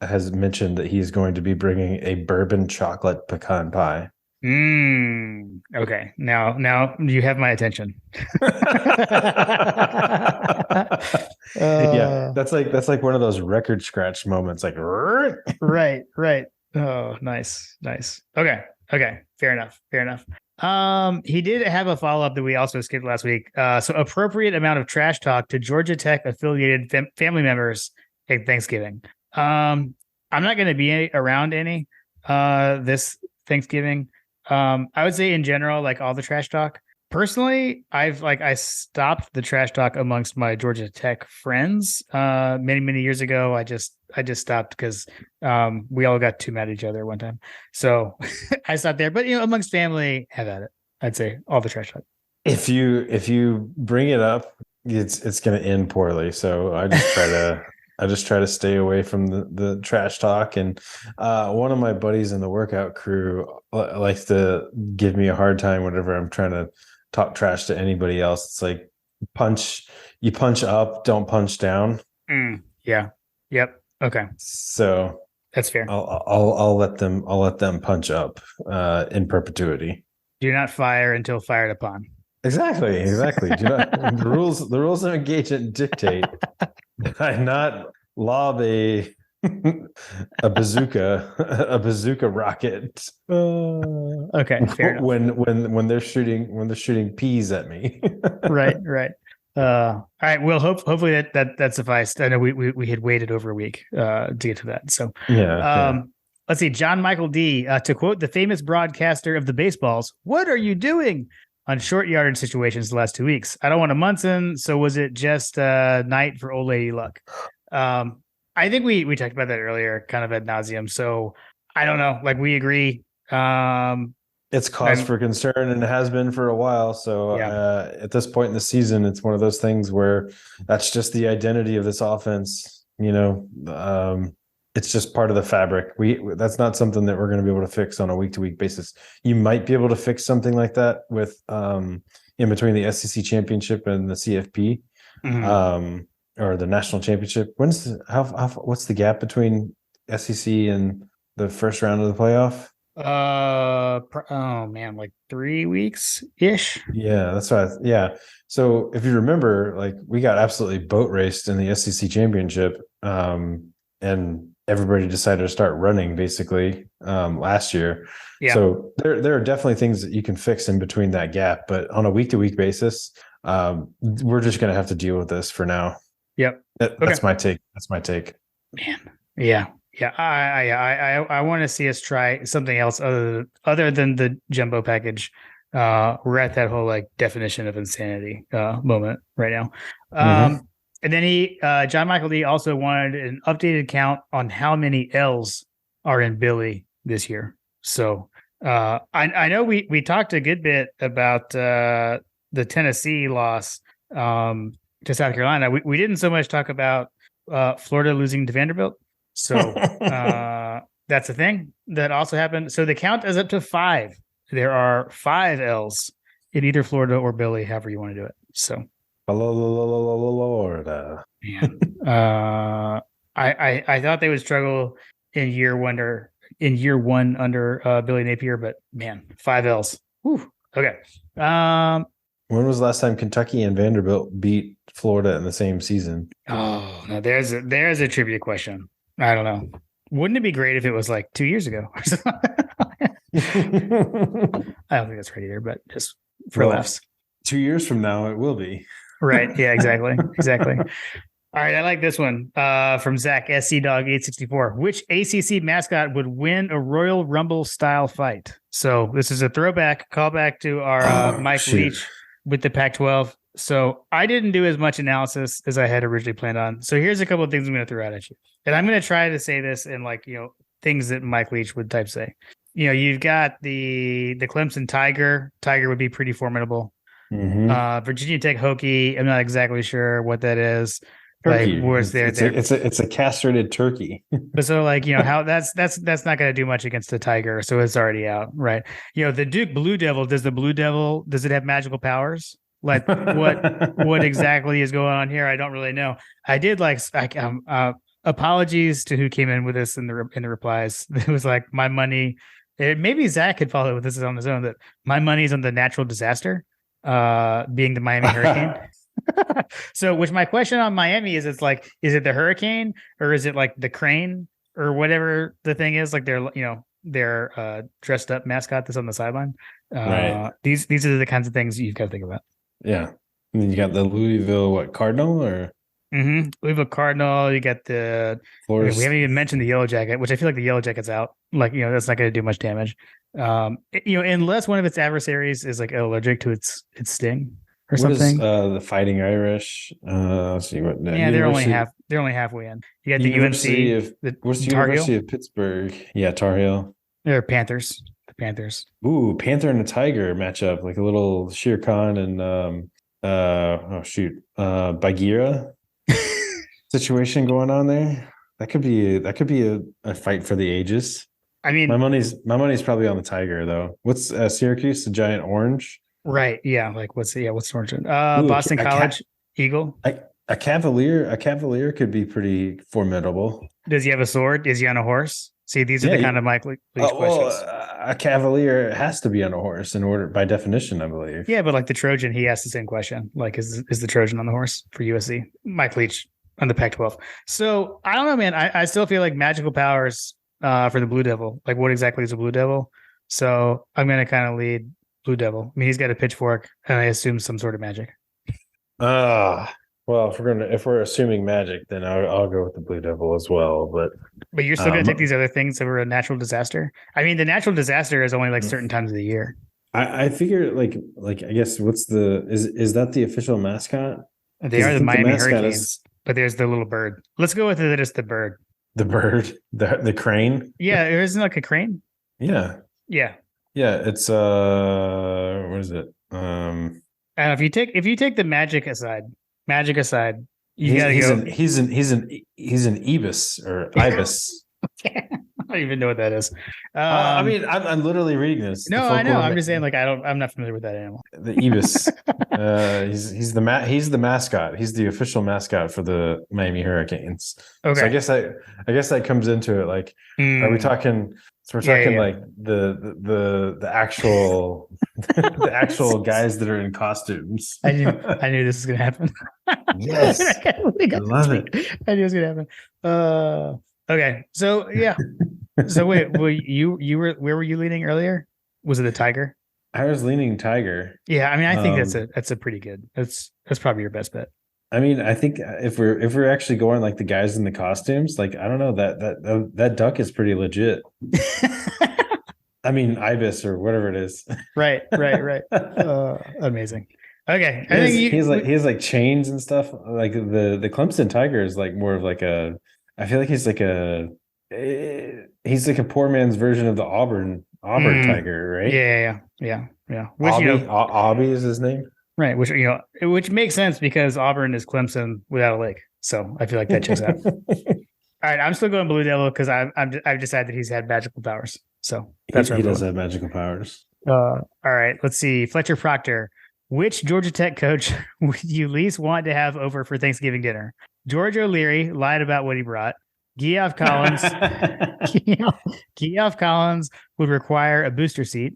has mentioned that he's going to be bringing a bourbon chocolate pecan pie. Okay. Now you have my attention. Yeah, that's like one of those record scratch moments, like right. Oh, nice. Okay. Fair enough. He did have a follow-up that we also skipped last week. So appropriate amount of trash talk to Georgia Tech affiliated family members at Thanksgiving. I'm not going to be around any this Thanksgiving. I would say in general, like all the trash talk. Personally, I stopped the trash talk amongst my Georgia Tech friends many years ago. I just stopped because we all got too mad at each other one time. So I stopped there. But amongst family, have at it. I'd say all the trash talk. If you bring it up, it's going to end poorly. So I just try to stay away from the trash talk. And one of my buddies in the workout crew likes to give me a hard time whenever I'm trying to talk trash to anybody else. It's like you punch up, don't punch down. Yeah. Yep. Okay. So that's fair. I'll let them punch up in perpetuity. Do not fire until fired upon. Exactly. Do not, the rules of engagement dictate that I not lob a bazooka rocket. Okay, fair enough. When they're shooting peas at me. Right. All right. Well, hopefully that sufficed. I know we had waited over a week to get to that. So yeah. Let's see. John Michael D. To quote the famous broadcaster of the baseballs, "What are you doing on short yardage situations the last 2 weeks? I don't want a Munson, so was it just a night for old lady luck?" I think we talked about that earlier, kind of ad nauseum. So I don't know. Like, we agree. It's cause for concern, and it has been for a while. So at this point in the season, it's one of those things where that's just the identity of this offense. It's just part of the fabric. That's not something that we're going to be able to fix on a week-to-week basis. You might be able to fix something like that with in between the SEC championship and the CFP, or the national championship. What's the gap between SEC and the first round of the playoff? Oh man, like 3 weeks ish. Yeah, that's right. So if you remember, like, we got absolutely boat raced in the SEC championship, and everybody decided to start running basically last year. Yeah. So there are definitely things that you can fix in between that gap, but on a week-to-week basis, we're just going to have to deal with this for now. Yep. That's my take. Man. Yeah. I want to see us try something else other than the jumbo package. We're at that whole like definition of insanity moment right now. And then John Michael D also wanted an updated count on how many L's are in Billy this year. So I know we talked a good bit about the Tennessee loss to South Carolina. We didn't so much talk about Florida losing to Vanderbilt. So that's a thing that also happened. So the count is up to 5. There are 5 L's in either Florida or Billy, however you want to do it. So Florida. Man. I thought they would struggle in year one under Billy Napier, but man, 5 L's. Whew. Okay. When was the last time Kentucky and Vanderbilt beat Florida in the same season? Oh, no, there's a trivia question. I don't know. Wouldn't it be great if it was like 2 years ago? I don't think that's right either, but just for laughs. 2 years from now, it will be. Right. Yeah, exactly. All right. I like this one from Zach SC Dog 864. Which ACC mascot would win a Royal Rumble style fight? So this is a callback to our Mike Leach with the Pac-12. So I didn't do as much analysis as I had originally planned on. So here's a couple of things I'm going to throw out at you. And I'm going to try to say this in things that Mike Leach would type say. You've got the Clemson Tiger. Tiger would be pretty formidable. Mm-hmm. Virginia Tech Hokie. I'm not exactly sure what that is. Turkey. It's a castrated turkey. But so how that's not going to do much against the Tiger. So it's already out, right? The Duke Blue Devil. Does it have magical powers? Like what exactly is going on here? I don't really know. I did apologies to who came in with this in the replies. It was like my money. Maybe Zach could follow with this on his own. That my money's on the natural disaster, being the Miami Hurricane. So, which my question on Miami is is it the hurricane or is it like the crane or whatever the thing is? Like their dressed up mascot that's on the sideline. Right. These are the kinds of things you've got to think about. Yeah. And then you got the Louisville Cardinal or Louisville Cardinal. You got the Florida. We haven't even mentioned the Yellow Jacket, which I feel like the Yellow Jacket's out. That's not going to do much damage. Unless one of its adversaries is allergic to its sting or something. The Fighting Irish? Let's see what. They're only halfway in. You got the UNC. What's the University of Pittsburgh? Yeah, Tar Heel. They're Panthers. The Panthers. Ooh, Panther and a Tiger matchup, like a little Shere Khan and Bagheera situation going on there. That could be a fight for the ages. I mean, My money's probably on the Tiger though. What's Syracuse, the giant orange? right. Yeah. Like what's the origin? Ooh, Boston College Eagle. a Cavalier could be pretty formidable. Does he have a sword? Is he on a horse? See, these are Yeah, the kind of Mike Leach questions. A Cavalier has to be on a horse in order by definition, I believe. Yeah, but like the Trojan, he asked the same question. Like, is the Trojan on the horse for USC? Mike Leach on the Pac-12. So I don't know, man. I still feel like magical powers for the Blue Devil. Like, what exactly is a Blue Devil? So I'm gonna kind of lead Blue Devil. I mean, he's got a pitchfork, and I assume some sort of magic. Well, if we're assuming magic, then I'll go with the Blue Devil as well. But you're still gonna take these other things that were a natural disaster. I mean, the natural disaster is only like certain times of the year. I figure like I guess is that the official mascot? They are the Miami Hurricanes, but there's the little bird. Let's go with it as the bird. The bird, the crane. Yeah, isn't like a crane. Yeah. It's what is it? And if you take the magic aside, you gotta go. He's an ibis or ibis. I don't even know what that is. I mean, I'm literally reading this. No, I know. I'm just saying, like, I'm not familiar with that animal. The ibis. He's the mascot. He's the official mascot for the Miami Hurricanes. Okay. So I guess that comes into it. Like, are we talking? So we're talking like the actual the actual guys that are in costumes. I knew this was gonna happen. Yes, I love it. I knew it was gonna happen. Okay, so yeah. So wait, where were you leaning earlier? Was it the Tiger? I was leaning Tiger. Yeah, I mean, I think that's a pretty good. That's probably your best bet. I mean, I think if we're actually going like the guys in the costumes, like I don't know that duck is pretty legit. I mean, ibis or whatever it is. Right. Amazing. Okay, he has like chains and stuff. Like the Clemson Tiger is like more of like a. I feel like he's like a poor man's version of the Auburn Tiger, right? Yeah. Which Aubie is his name. Right, which makes sense because Auburn is Clemson without a lake, so I feel like that checks out. All right, I'm still going Blue Devil because I've decided he's had magical powers, so that's he does have magical powers. All right, let's see. Fletcher Proctor, which Georgia Tech coach would you least want to have over for Thanksgiving dinner? George O'Leary lied about what he brought. Geoff Collins, Geoff Collins would require a booster seat.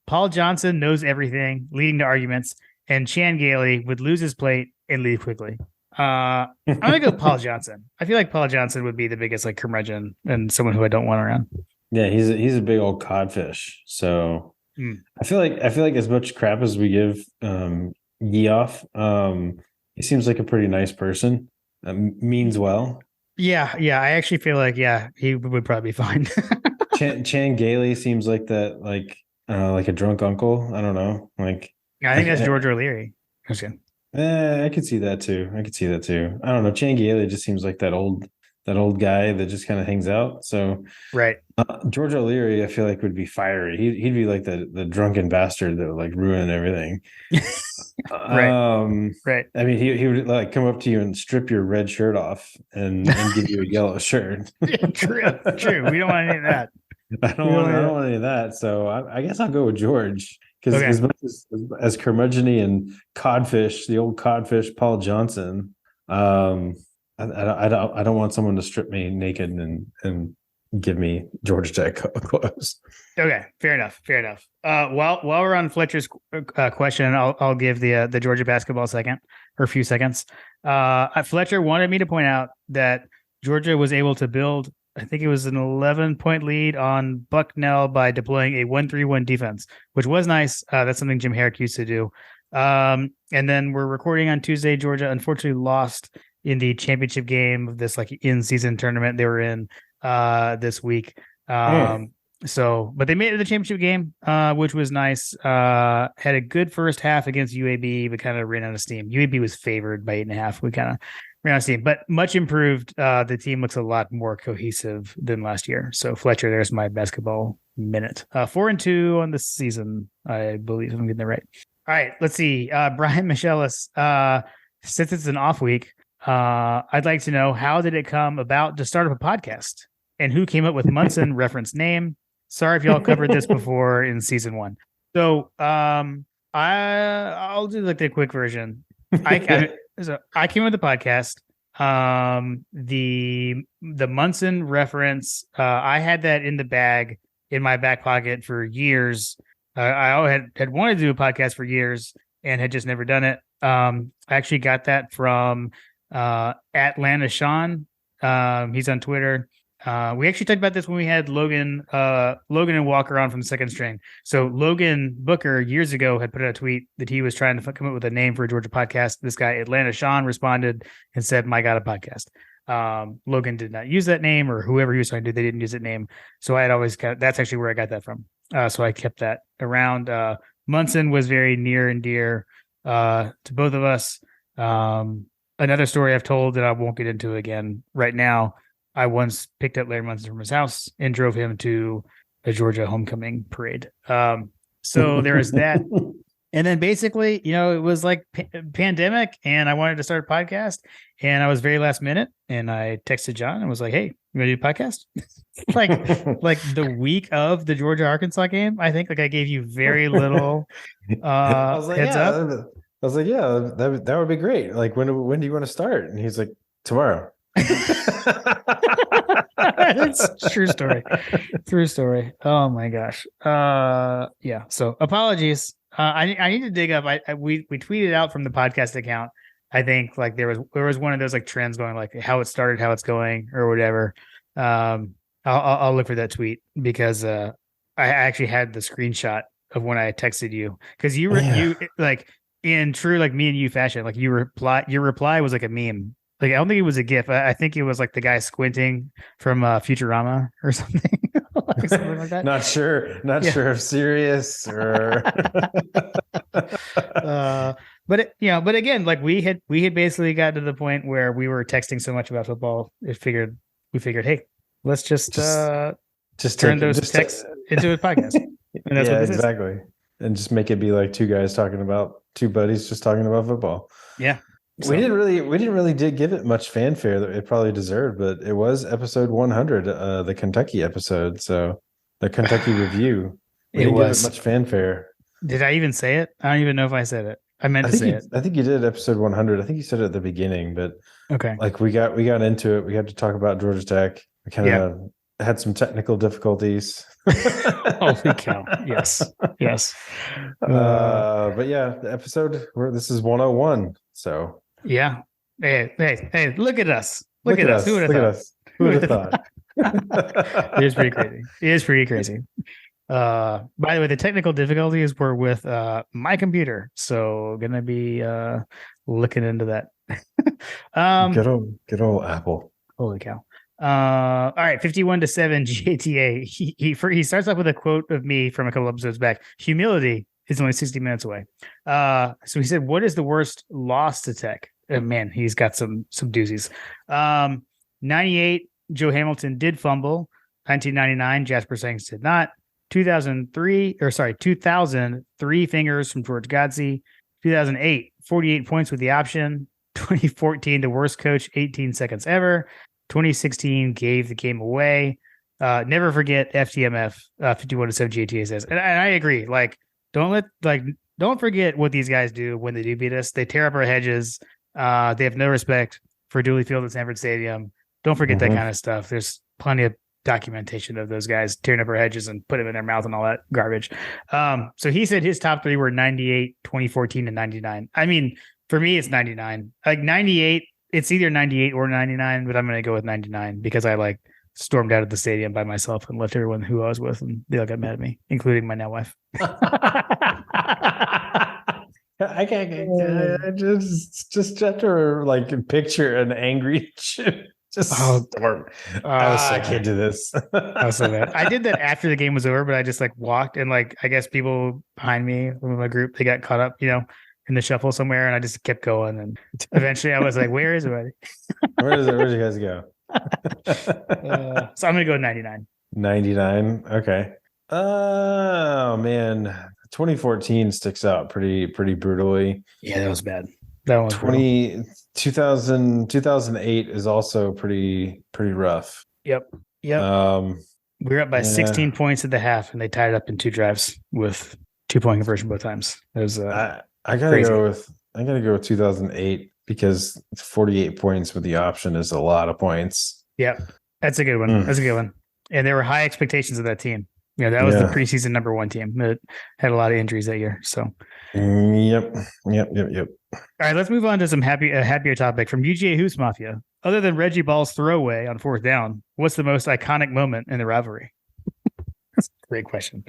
Paul Johnson knows everything, leading to arguments, and Chan Gailey would lose his plate and leave quickly. I'm gonna go Paul Johnson. I feel like Paul Johnson would be the biggest like curmudgeon and someone who I don't want around. Yeah, he's a big old codfish. So I feel like as much crap as we give Geoff, he seems like a pretty nice person. Means well. Yeah. I actually feel like he would probably be fine. Chan Gailey seems like that, like a drunk uncle. I don't know. Like I think that's George O'Leary. Okay. I could see that too. I don't know. Chan Gailey just seems like that old guy that just kind of hangs out. So right. George O'Leary, I feel like would be fiery. He'd be like the drunken bastard that would like ruin everything. Right. I mean, he would like come up to you and strip your red shirt off and give you a yellow shirt. True. We don't want any of that. I don't want any of that. So I guess I'll go with George because as much as curmudgeon and codfish, the old codfish Paul Johnson. I don't want someone to strip me naked and give me Georgia Tech clothes. Okay, fair enough. While we're on Fletcher's question, I'll give the Georgia basketball a few seconds. Fletcher wanted me to point out that Georgia was able to build, I think it was an 11-point lead on Bucknell by deploying a 1-3-1 defense, which was nice. That's something Jim Herrick used to do. And then we're recording on Tuesday. Georgia unfortunately lost in the championship game of this like in-season tournament they were in this week. So, but they made it to the championship game, which was nice. Had a good first half against UAB, but kind of ran out of steam. UAB was favored by 8.5. We kind of ran out of steam, but much improved. The team looks a lot more cohesive than last year. So Fletcher, there's my basketball minute. 4-2 on the season, I believe. I'm getting that right. All right, let's see. Brian Michelis, since it's an off week, I'd like to know, how did it come about to start up a podcast, and who came up with Munson reference name? Sorry if y'all covered this before in season 1. So I'll do like the quick version. I came up with the podcast. The Munson reference, I had that in the bag in my back pocket for years. I had wanted to do a podcast for years and had just never done it. I actually got that from Atlanta Sean. He's on Twitter. We actually talked about this when we had Logan and Walker on from the Second String. So Logan Booker years ago had put out a tweet that he was trying to come up with a name for a Georgia podcast. This guy, Atlanta Sean, responded and said, "My God, a podcast." Logan did not use that name, or whoever he was talking to, they didn't use that name. So I had always that's actually where I got that from. So I kept that around. Munson was very near and dear to both of us. Another story I've told that I won't get into again right now. I once picked up Larry Munson from his house and drove him to a Georgia homecoming parade. So there was that. And then basically, it was like pandemic, and I wanted to start a podcast, and I was very last minute, and I texted John and was like, "Hey, you want to do a podcast?" like the week of the Georgia Arkansas game. I think I gave you very little I was like, heads yeah. up. I was like, yeah, that would be great. Like, when do you want to start? And he's like, tomorrow. It's true story. Oh my gosh. Yeah. So apologies. I need to dig up. We tweeted out from the podcast account. I think like there was one of those like trends going, like how it started, how it's going, or whatever. I'll look for that tweet, because I actually had the screenshot of when I texted you, because you like in true like me and you fashion, like your reply was like a meme. Like, I don't think it was a GIF. I think it was like the guy squinting from Futurama or something. Like something like that. Not sure if serious or. But again, like we had basically got to the point where we were texting so much about football. We figured, hey, let's just turn those texts into a podcast. And that's what this exactly. And just make it be like two guys talking about two buddies just talking about football. Yeah. So, we didn't really give it much fanfare that it probably deserved, but it was episode 100, the Kentucky episode. So the Kentucky review. We didn't give it much fanfare. Did I even say it? I don't even know if I said it. I meant to say it. I think you did episode 100. I think you said it at the beginning, but okay. Like we got into it. We had to talk about Georgia Tech. We kind of had some technical difficulties. Holy cow! Yes. But yeah, the episode this is 101. So yeah. Hey! Look at us! Look at us! Who would have thought? It is pretty crazy. By the way, the technical difficulties were with my computer, so gonna be looking into that. Good old Apple. Holy cow! All right, 51-7 GATA. He starts off with a quote of me from a couple episodes back. Humility is only 60 minutes away. So he said, "What is the worst loss to Tech?" Man, he's got some doozies. 98, Joe Hamilton did fumble. 1999, Jasper Sanks did not. 2000, 3 fingers from George Godsey. 2008, 48 points with the option. 2014, the worst coach, 18 seconds ever. 2016 gave the game away. Never forget FTMF. 51-7 GTA says, and I agree. Like, don't forget what these guys do when they do beat us. They tear up our hedges. They have no respect for Dooley Field at Sanford Stadium. Don't forget that kind of stuff. There's plenty of documentation of those guys tearing up our hedges and put them in their mouth and all that garbage. So he said his top three were 98, 2014, and 99. I mean, for me, it's 99. Like 98, it's either 98 or 99, but I'm going to go with 99 because I stormed out of the stadium by myself and left everyone who I was with, and they all got mad at me, including my now wife. I can't just have to picture an angry storm. I can't do this. I was so bad. I did that after the game was over, but I just walked and I guess people behind me from my group, they got caught up, in the shuffle somewhere, and I just kept going. And eventually I was like, where is everybody? Where'd you guys go? So I'm going to go 99. 99. Okay. Oh man. 2014 sticks out pretty brutally. Yeah, that was bad. That one was brutal. 2008 is also pretty rough. Yep. We were up by 16 points at the half, and they tied it up in 2 drives with 2-point conversion both times. It was I gotta crazy. go with 2008 because 48 points with the option is a lot of points. Yeah, that's a good one. That's a good one. And there were high expectations of that team. That was the preseason number 1 team that had a lot of injuries that year. So, Yep. All right, let's move on to some happier topic from UGA Hoops Mafia. Other than Reggie Ball's throwaway on 4th down, what's the most iconic moment in the rivalry? That's a great question.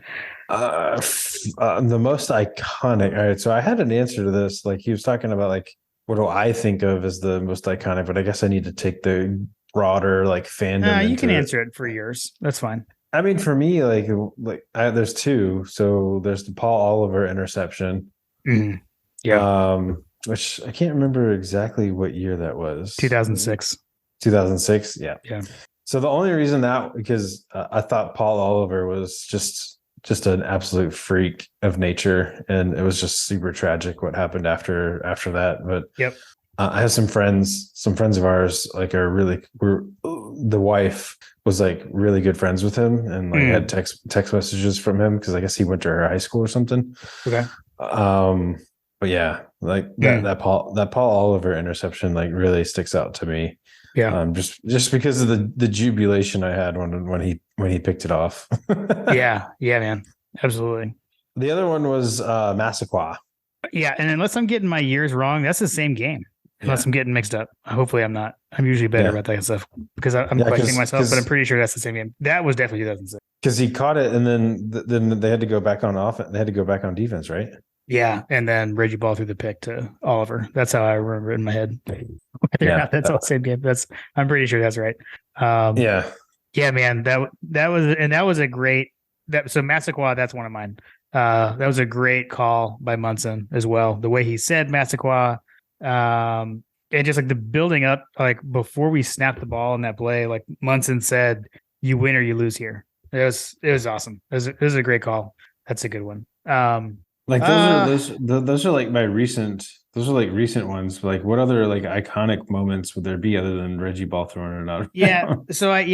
The most iconic. All right, so I had an answer to this. Like he was talking about, like, what do I think of as the most iconic? But I guess I need to take the broader like fandom. You can answer it for yours. That's fine. I mean, for me, there's 2. So there's the Paul Oliver interception. Mm-hmm. Yeah. Which I can't remember exactly what year that was. 2006. 2006. Yeah. Yeah. So the only reason because I thought Paul Oliver was just an absolute freak of nature, and it was just super tragic what happened after that. But yep. I have some friends of ours the wife was like really good friends with him, and like had text messages from him because I guess he went to her high school or something. Okay. But yeah, like that Paul Oliver interception like really sticks out to me. Yeah. Just because of the jubilation I had when he picked it off. Yeah, man. Absolutely. The other one was Massaquoi. Yeah, and unless I'm getting my years wrong, that's the same game. Unless I'm getting mixed up. Hopefully I'm not. I'm usually better about that kind of stuff because I'm questioning myself, but I'm pretty sure that's the same game. That was definitely 2006. Because he caught it, and then they had to go back on offense. They had to go back on defense, right? Yeah, and then Reggie Ball threw the pick to Oliver. That's how I remember it in my head. Whether or not that's all the same game. I'm pretty sure that's right. Yeah, man. That was a great. So Massaquoi, that's one of mine. That was a great call by Munson as well. The way he said Massaquoi. And just like the building up, like before we snapped the ball in that play, like Munson said, "You win or you lose here." It was awesome. It was a great call. That's a good one. Those are like my recent. Those are like recent ones. Like, what other like iconic moments would there be other than Reggie Ball throwing it out? Yeah. So I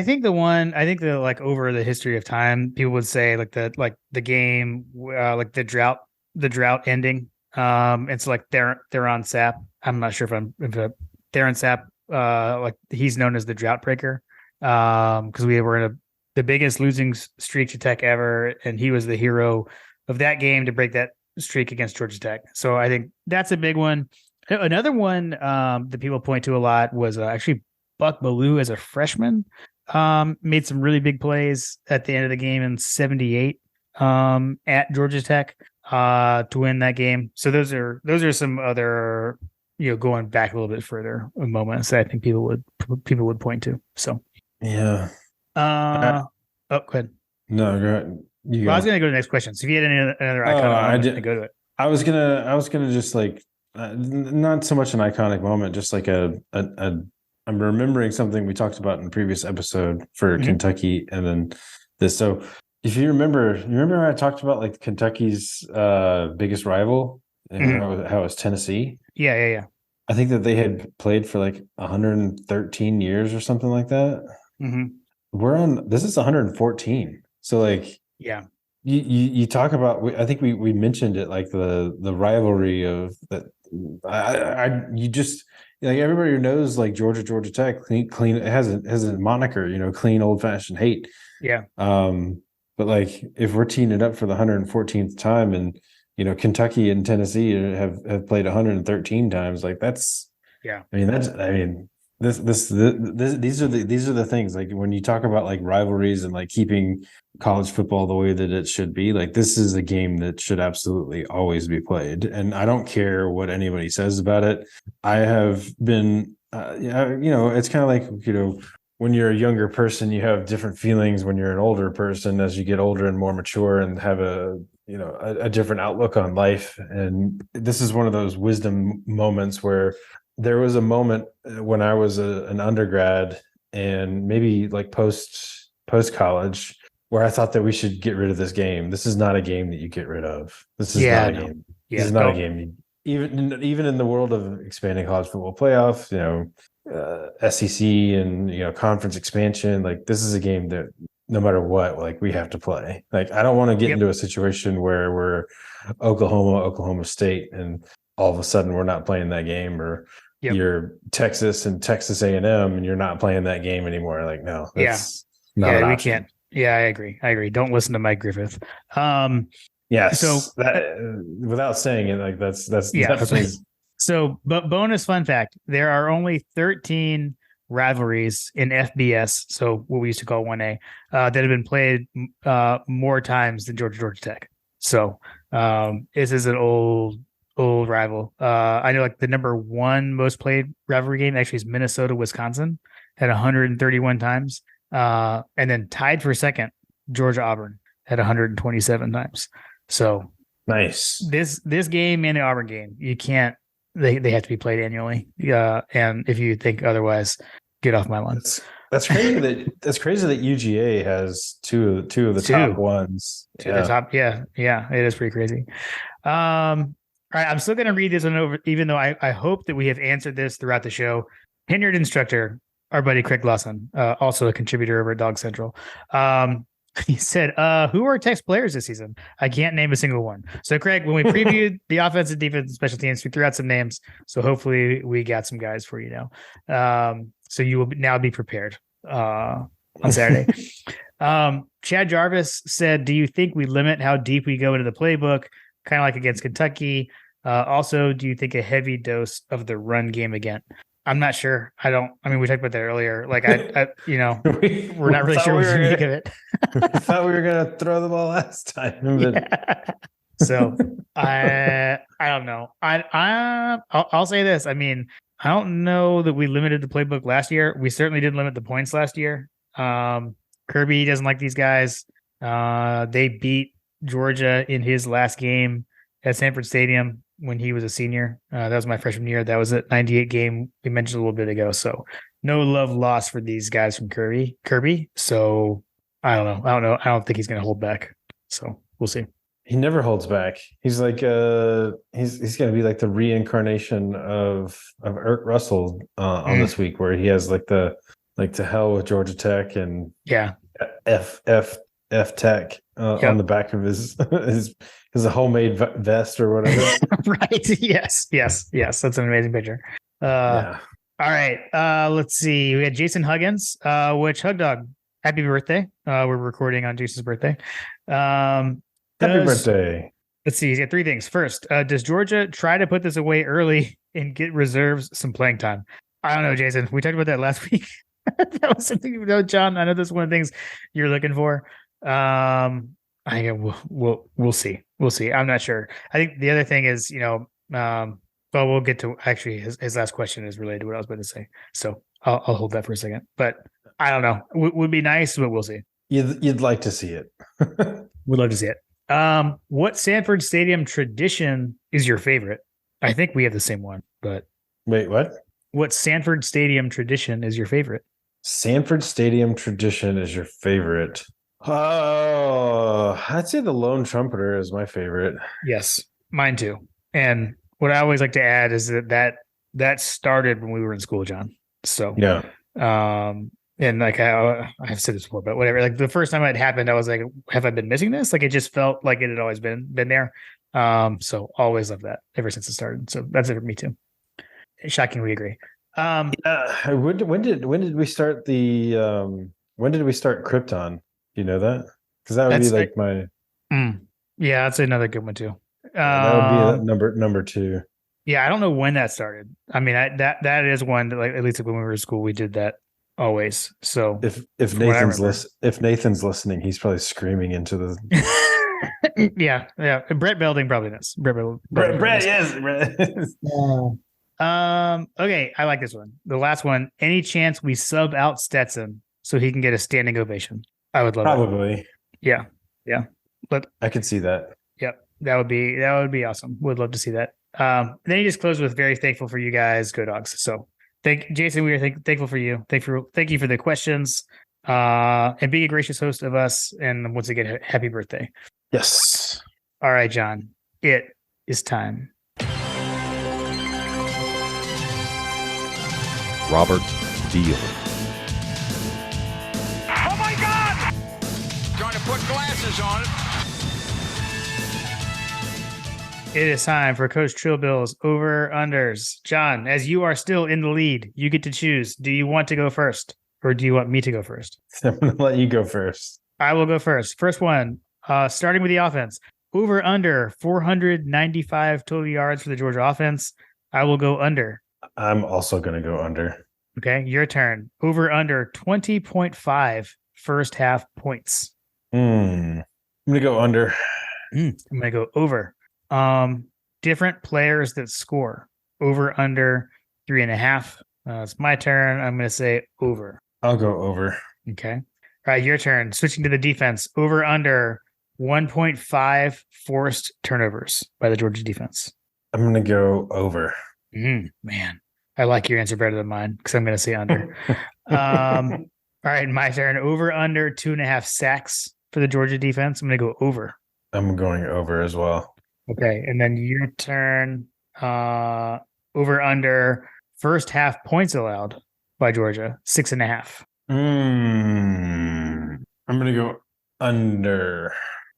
think like over the history of time, people would say like the game, like the drought ending. It's like Theron Sapp. I'm not sure if Theron Sapp, like he's known as the drought breaker. Because we were in the biggest losing streak to Tech ever, and he was the hero of that game to break that streak against Georgia Tech. So I think that's a big one. Another one that people point to a lot was actually Buck Bellew as a freshman. Made some really big plays at the end of the game in '78 at Georgia Tech to win that game. So those are some other, going back a little bit further moments that I think people would point to. So yeah. Go ahead. No, go ahead. I was going to go to the next question. So if you had another icon, I didn't go to it. I was gonna just like not so much an iconic moment, just like I'm remembering something we talked about in a previous episode for Kentucky, and then this. So if you remember I talked about like Kentucky's biggest rival, and how it was Tennessee. Yeah. I think that they had played for like 113 years or something like that. Mm-hmm. This is 114. So like. Yeah, you talk about. I think we mentioned it, like the rivalry of that. You just like everybody knows like Georgia Tech clean. It has a moniker, clean old fashioned hate. Yeah. But like if we're teeing it up for the 114th time, and Kentucky and Tennessee have played 113 times, like that's. Yeah. These are the things, like when you talk about like rivalries and like keeping college football the way that it should be, like this is a game that should absolutely always be played, and I don't care what anybody says about it. I have been it's kind of like when you're a younger person you have different feelings when you're an older person. As you get older and more mature and have a different outlook on life, and this is one of those wisdom moments where there was a moment when I was an undergrad and maybe like post college where I thought that we should get rid of this game. This is not a game that you get rid of. This is Yeah, not a no. game. Yeah, This is not a don't- game. Even in the world of expanding college football playoffs, SEC and conference expansion, like this is a game that no matter what, like we have to play. Like I don't want to get Yep. into a situation where we're Oklahoma State, and all of a sudden we're not playing that game, or Yep. you're Texas and Texas A&M and you're not playing that game anymore. Like no, that's not an we option. can't. Yeah, I agree. Don't listen to Mike Griffith. Yes. So- Without saying it, like that's Yeah, definitely But bonus fun fact: there are only 13 rivalries in FBS, so what we used to call 1A, that have been played more times than Georgia Tech. So this is an old rival. I know like the number one most played rivalry game actually is Minnesota Wisconsin at 131 times, and then tied for second Georgia Auburn at 127 times. So nice. this game and the Auburn game, you can't. They have to be played annually. And if you think otherwise, get off my lawn. That's crazy that UGA has two of the top ones. To the top, yeah, it is pretty crazy. All right, I'm still going to read this one over, even though I hope that we have answered this throughout the show. Tenured instructor, our buddy Craig Lawson, also a contributor over at Dog Central. He said, who are Tech's players this season? I can't name a single one. So, Craig, when we previewed the offense and defense and special teams, we threw out some names. So hopefully we got some guys for you now. So you will now be prepared on Saturday. Chad Jarvis said, do you think we limit how deep we go into the playbook, kind of like against Kentucky? Also, do you think a heavy dose of the run game again? I'm not sure. We talked about that earlier. Like we're not really sure what to make of it. I thought we were gonna throw the ball last time. But... Yeah. So I don't know. I'll say this. I mean, I don't know that we limited the playbook last year. We certainly didn't limit the points last year. Kirby doesn't like these guys. They beat Georgia in his last game at Sanford Stadium when he was a senior. That was my freshman year. That was a 98 game we mentioned a little bit ago. So no love lost for these guys from Kirby. So I don't know. I don't think he's going to hold back. So we'll see. He never holds back. He's like he's going to be like the reincarnation of Ert Russell on this week, where he has like to hell with Georgia Tech and F Tech on the back of his homemade vest or whatever. Right. Yes. That's an amazing picture. All right. Let's see. We had Jason Huggins, which Hug Dog, happy birthday. We're recording on Jason's birthday. Happy birthday. Let's see. He's got three things. First, does Georgia try to put this away early and get reserves some playing time? I don't know, Jason. We talked about that last week. That was something, John. I know that's one of the things you're looking for. I think we'll see. We'll see. I'm not sure. I think the other thing is, we'll get to actually his last question is related to what I was about to say. So I'll hold that for a second. But I don't know. Would be nice, but we'll see. You'd like to see it. We'd love to see it. What Sanford Stadium tradition is your favorite? I think we have the same one, but wait, what? What Sanford Stadium tradition is your favorite? Sanford Stadium tradition is your favorite. Oh, I'd say the Lone Trumpeter is my favorite. Yes, mine too. And what I always like to add is that started when we were in school, John. So yeah. And like I've said this before, but whatever. Like the first time it happened, I was like, "Have I been missing this?" Like it just felt like it had always been there. So always loved that ever since it started. So that's it for me too. Shockingly agree. When did we start when did we start Krypton? Do you know that? Because that would be like my. Yeah, that's another good one too. That would be number two. Yeah, I don't know when that started. I mean, that is one that, like, at least when we were in school, we did that always. So if Nathan's listening, he's probably screaming into the. yeah. Brett Belding probably knows. Brett, yes. Okay, I like this one. The last one. Any chance we sub out Stetson so he can get a standing ovation? I would love probably. That. Yeah. But I could see that. Yep, that would be awesome. Would love to see that. Then he just closed with very thankful for you guys. Go Dogs. So Jason, we are thankful for you. Thank you for the questions. And being a gracious host of us. And once again, happy birthday. Yes. All right, John, it is time. Robert Deal. Oh my God! Trying to put glasses on it. It is time for Coach Trillbill's over-unders. John, as you are still in the lead, you get to choose. Do you want to go first or do you want me to go first? I'm going to let you go first. I will go first. First one, starting with the offense. Over under 495 total yards for the Georgia offense. I will go under. I'm also going to go under. Okay, your turn. Over under 20.5 first half points. I'm going to go under. I'm going to go over. Different players that score. Over under 3.5. It's my turn. I'm going to say over. I'll go over. Okay. All right, your turn. Switching to the defense. Over under 1.5 forced turnovers by the Georgia defense. I'm going to go over. Man, I like your answer better than mine because I'm going to say under. All right, my turn. Over under 2.5 sacks for the Georgia defense. I'm going to go over. I'm going over as well. Okay, and then your turn. Over under first half points allowed by Georgia, 6.5. I'm going to go under.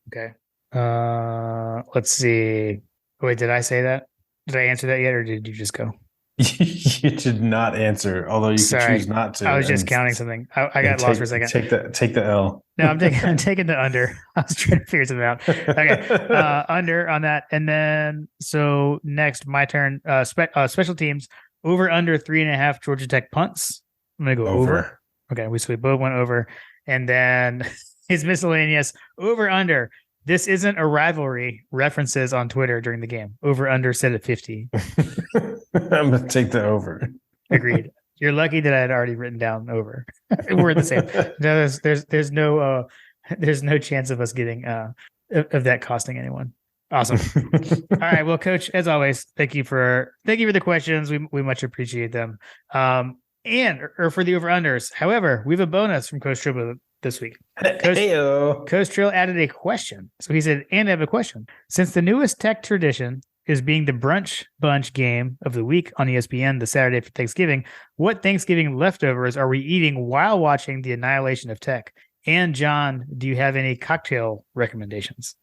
Okay. Let's see. Wait, did I say that? Did I answer that yet, or did you just go? You did not answer, although you could choose not to. I was just counting something. I got lost for a second. Take the L. No, I'm taking the under. I was trying to figure something out. Okay, under on that, and then so next, my turn. Special teams over under 3.5 Georgia Tech punts. I'm gonna go over. Okay, we both went over, and then his miscellaneous over under. This isn't a rivalry. References on Twitter during the game. Over under set at 50. I'm gonna take the over. Agreed. You're lucky that I had already written down over. We're the same. No, there's no chance of us getting of that costing anyone. Awesome. All right. Well, Coach, as always, thank you for the questions. We much appreciate them. And for the over unders. However, we have a bonus from Coach Trill this week. Coach Trill added a question. So he said, and I have a question. Since the newest Tech tradition is being the brunch bunch game of the week on ESPN the Saturday after Thanksgiving, what Thanksgiving leftovers are we eating while watching the annihilation of Tech? And John, do you have any cocktail recommendations?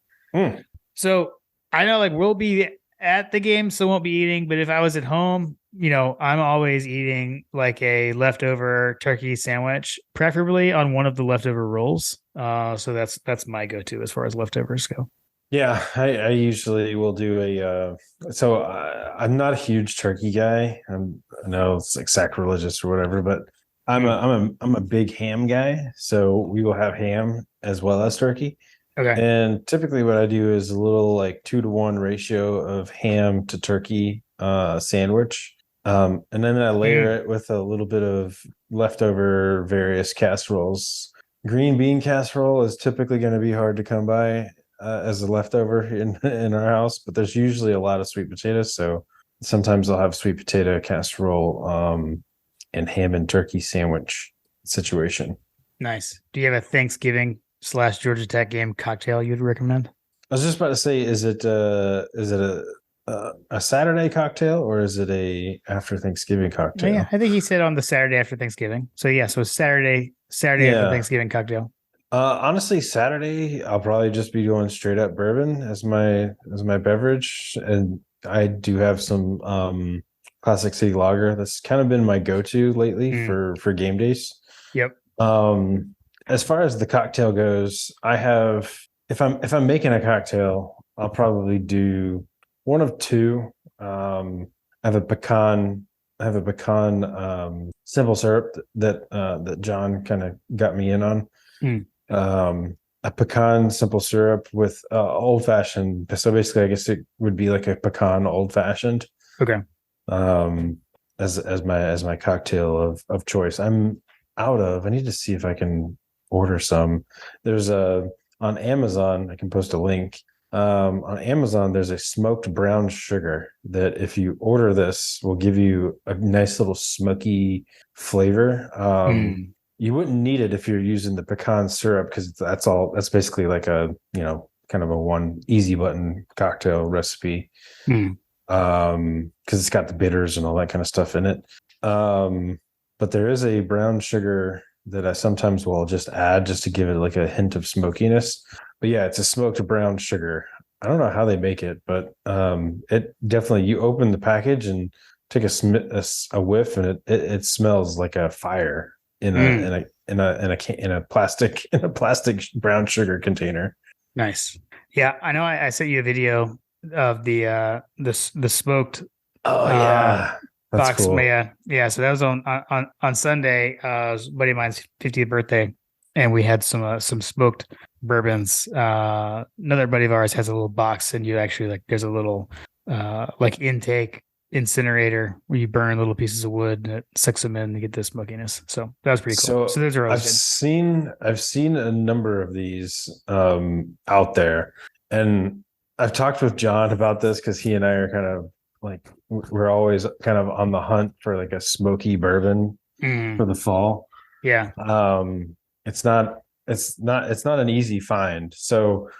So I know we'll be at the game, so won't be eating, but if I was at home, I'm always eating a leftover turkey sandwich, preferably on one of the leftover rolls. So that's my go-to as far as leftovers go. Yeah, I usually will do so I'm not a huge turkey guy. I know it's sacrilegious or whatever, but I'm a big ham guy. So we will have ham as well as turkey. Okay. And typically what I do is a little 2-to-1 ratio of ham to turkey sandwich. And then I layer it with a little bit of leftover various casseroles. Green bean casserole is typically going to be hard to come by as a leftover in our house, but there's usually a lot of sweet potatoes. So sometimes I'll have sweet potato casserole and ham and turkey sandwich situation. Nice. Do you have a Thanksgiving / Georgia Tech game cocktail you'd recommend? I was just about to say, is it a Saturday cocktail or is it a after Thanksgiving cocktail? Yeah, I think he said on the Saturday after Thanksgiving. So yeah, so Saturday after Thanksgiving cocktail. Honestly, Saturday I'll probably just be going straight up bourbon as my beverage, and I do have some Classic City Lager. That's kind of been my go-to lately for game days. Yep. As far as the cocktail goes, I have if I'm making a cocktail, I'll probably do one of two. I have a pecan simple syrup that John kind of got me in on. A pecan simple syrup with old fashioned. So basically, I guess it would be like a pecan old fashioned. Okay. As my cocktail of choice. I need to see if I can order some. There's on Amazon, I can post a link. On Amazon, there's a smoked brown sugar that if you order this will give you a nice little smoky flavor. you wouldn't need it if you're using the pecan syrup because that's basically like a, kind of a one easy button cocktail recipe. Because it's got the bitters and all that kind of stuff in it. But there is a brown sugar that I sometimes will just add just to give it like a hint of smokiness. But yeah, it's a smoked brown sugar. I don't know how they make it, but it definitely, you open the package and take a whiff, and it smells like a fire in a plastic brown sugar container. Nice. Yeah, I know. I sent you a video of the smoked. Oh yeah, that's box. cool. Yeah. So that was on Sunday. A buddy of mine's 50th birthday, and we had some smoked bourbons. Another buddy of ours has a little box, and you actually there's a little like intake incinerator where you burn little pieces of wood and it sucks them in to get the smokiness. So that was pretty cool. So those are always good. I've seen a number of these out there, and I've talked with John about this because he and I are kind of we're always kind of on the hunt for like a smoky bourbon for the fall. Yeah. It's not an easy find. So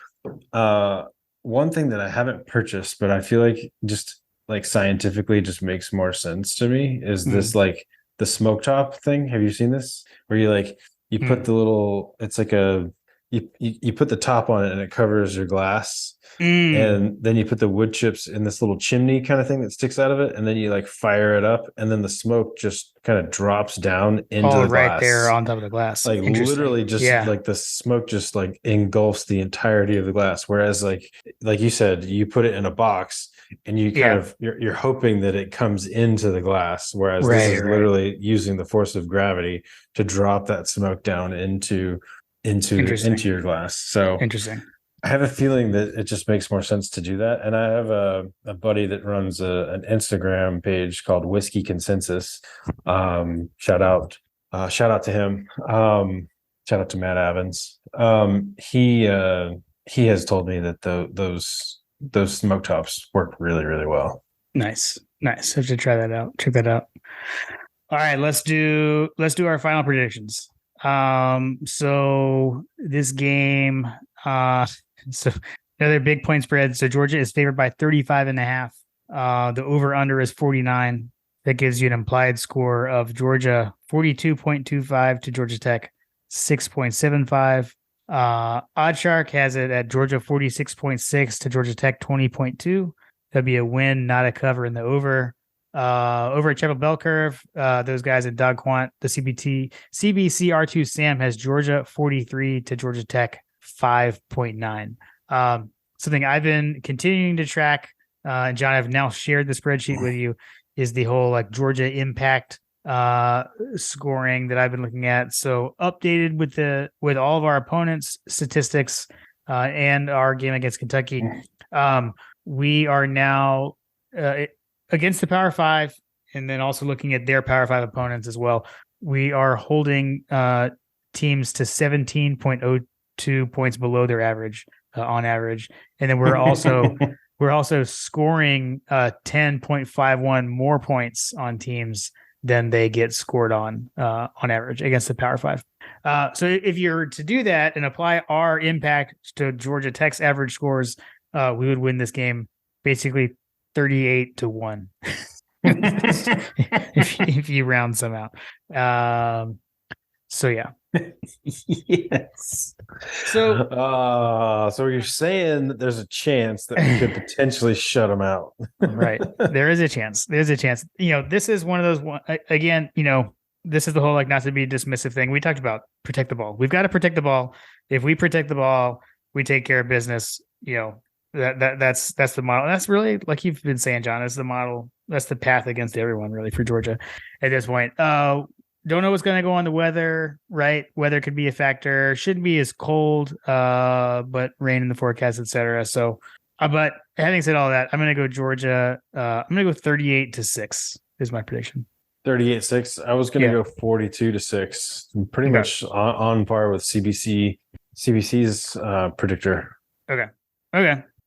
one thing that I haven't purchased, but I feel like just like scientifically just makes more sense to me is this like the smoke top thing. Have you seen this? Where you put the little, it's like you put the top on it and it covers your glass. And then you put the wood chips in this little chimney kind of thing that sticks out of it, and then you fire it up, and then the smoke just kind of drops down into the glass. Right there on top of the glass. Like literally just like the smoke just engulfs the entirety of the glass. Whereas like you said, you put it in a box and you kind of you're hoping that it comes into the glass. Whereas this is literally using the force of gravity to drop that smoke down into your glass. So interesting. I have a feeling that it just makes more sense to do that. And I have a buddy that runs an Instagram page called Whiskey Consensus. Shout out to him. Shout out to Matt Evans. He has told me that those smoke tops work really, really well. Nice. I have to try that out. Check that out. All right, let's do our final predictions. So this game, so another big point spread. So Georgia is favored by 35.5. The over under is 49. That gives you an implied score of Georgia 42.25 to Georgia Tech 6.75. Oddshark has it at Georgia 46.6 to Georgia Tech 20.2. That'd be a win, not a cover in the over. Over at Chapel Bell Curve, those guys at Dog Quant, the CBC R2 Sam has Georgia 43 to Georgia Tech 5.9. Something I've been continuing to track, and John, I've now shared the spreadsheet with you, is the whole Georgia impact scoring that I've been looking at. So updated with all of our opponents' statistics and our game against Kentucky. We are now against the Power Five, and then also looking at their Power Five opponents as well. We are holding teams to 17.02 points below their average on average, and then we're also scoring 10.51 more points on teams than they get scored on average against the Power Five. So if you're to do that and apply our impact to Georgia Tech's average scores, we would win this game basically 38-1 if you round some out. So yeah. Yes. So you're saying that there's a chance that we could potentially shut them out. Right. There is a chance. There's a chance. This is one of those again, this is the whole not to be dismissive thing. We talked about protect the ball. We've got to protect the ball. If we protect the ball, we take care of business. That's the model. That's really, like you've been saying, John, that's the model. That's the path against everyone really for Georgia at this point. Don't know what's going to go on the weather, right? Weather could be a factor. Shouldn't be as cold, but rain in the forecast, etc. So, but having said all that, I'm going to go Georgia. I'm going to go 38-6 is my prediction. 38-6. I was going to go 42-6. Pretty much on par with CBC's predictor. Okay.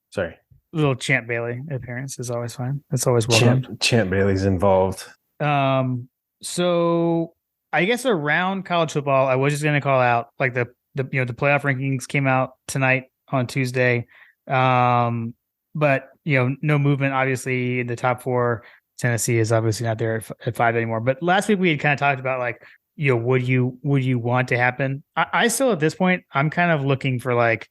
Sorry. A little Champ Bailey appearance is always fine. That's always welcome. Champ Bailey's involved. So I guess around college football, I was just going to call out like the the playoff rankings came out tonight on Tuesday. But no movement obviously in the top four. Tennessee is obviously not there at 5 anymore. But last week we had kind of talked about like, would you want to happen? I still at this point I'm kind of looking for like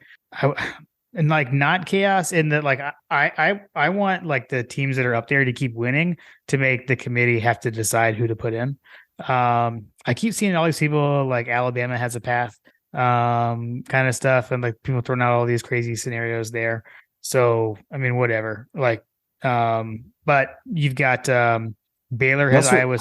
and like not chaos in that like I want like the teams that are up there to keep winning to make the committee have to decide who to put in. I keep seeing all these people like Alabama has a path kind of stuff, and like people throwing out all these crazy scenarios there. So I mean, whatever. Like, but you've got Baylor has Iowa.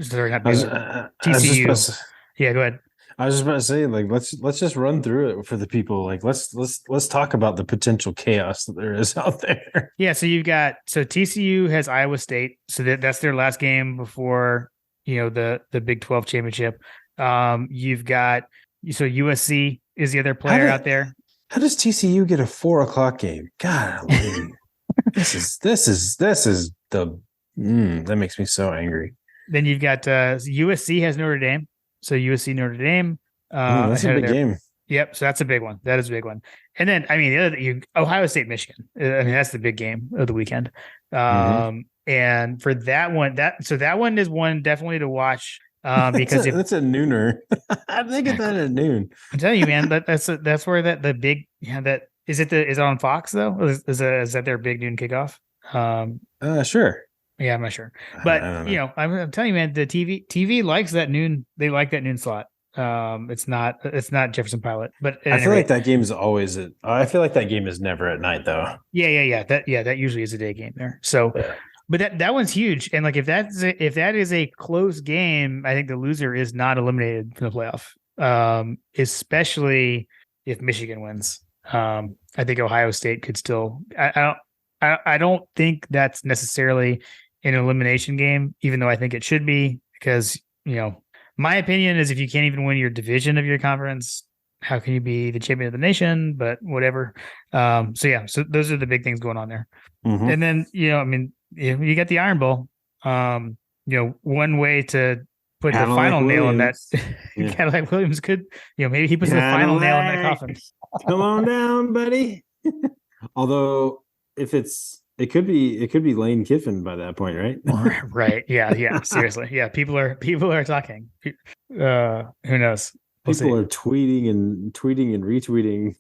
Sorry, not Baylor. TCU. Yeah, go ahead. I was just about to say, like, let's just run through it for the people. Like, let's talk about the potential chaos that there is out there. Yeah, so you've got TCU has Iowa State, so that's their last game before the Big 12 championship. You've got USC is the other player out there. How does TCU get a 4:00 game? God, this is the that makes me so angry. Then you've got USC has Notre Dame. So USC Notre Dame. That's a big game. Yep. So that's a big one. That is a big one. And then I mean the other Ohio State Michigan. I mean that's the big game of the weekend. And for that one, that one is one definitely to watch. Because that's a nooner. I think it's at noon. I'm telling you, man, that's where the big that is it on Fox though? Is that their big noon kickoff? Sure. Yeah, I'm not sure, but I'm telling you, man, the TV likes that noon. They like that noon slot. It's not Jefferson Pilot, but I feel like that game is always. I feel like that game is never at night though. Yeah. That usually is a day game there. So, but that one's huge, and like if that is a close game, I think the loser is not eliminated from the playoff. Especially if Michigan wins. I think Ohio State could still. I don't think that's necessarily an elimination game, even though I think it should be, because, my opinion is if you can't even win your division of your conference, how can you be the champion of the nation? But whatever. So those are the big things going on there. Mm-hmm. And then, you got the Iron Bowl. One way to put Cadillac the final nail in that. Yeah. Cadillac Williams could, maybe he puts the final nail in that coffin. Come on down, buddy. Although it could be Lane Kiffin by that point, right? Right. Yeah. Seriously. Yeah. People are talking. Who knows? People are tweeting and retweeting.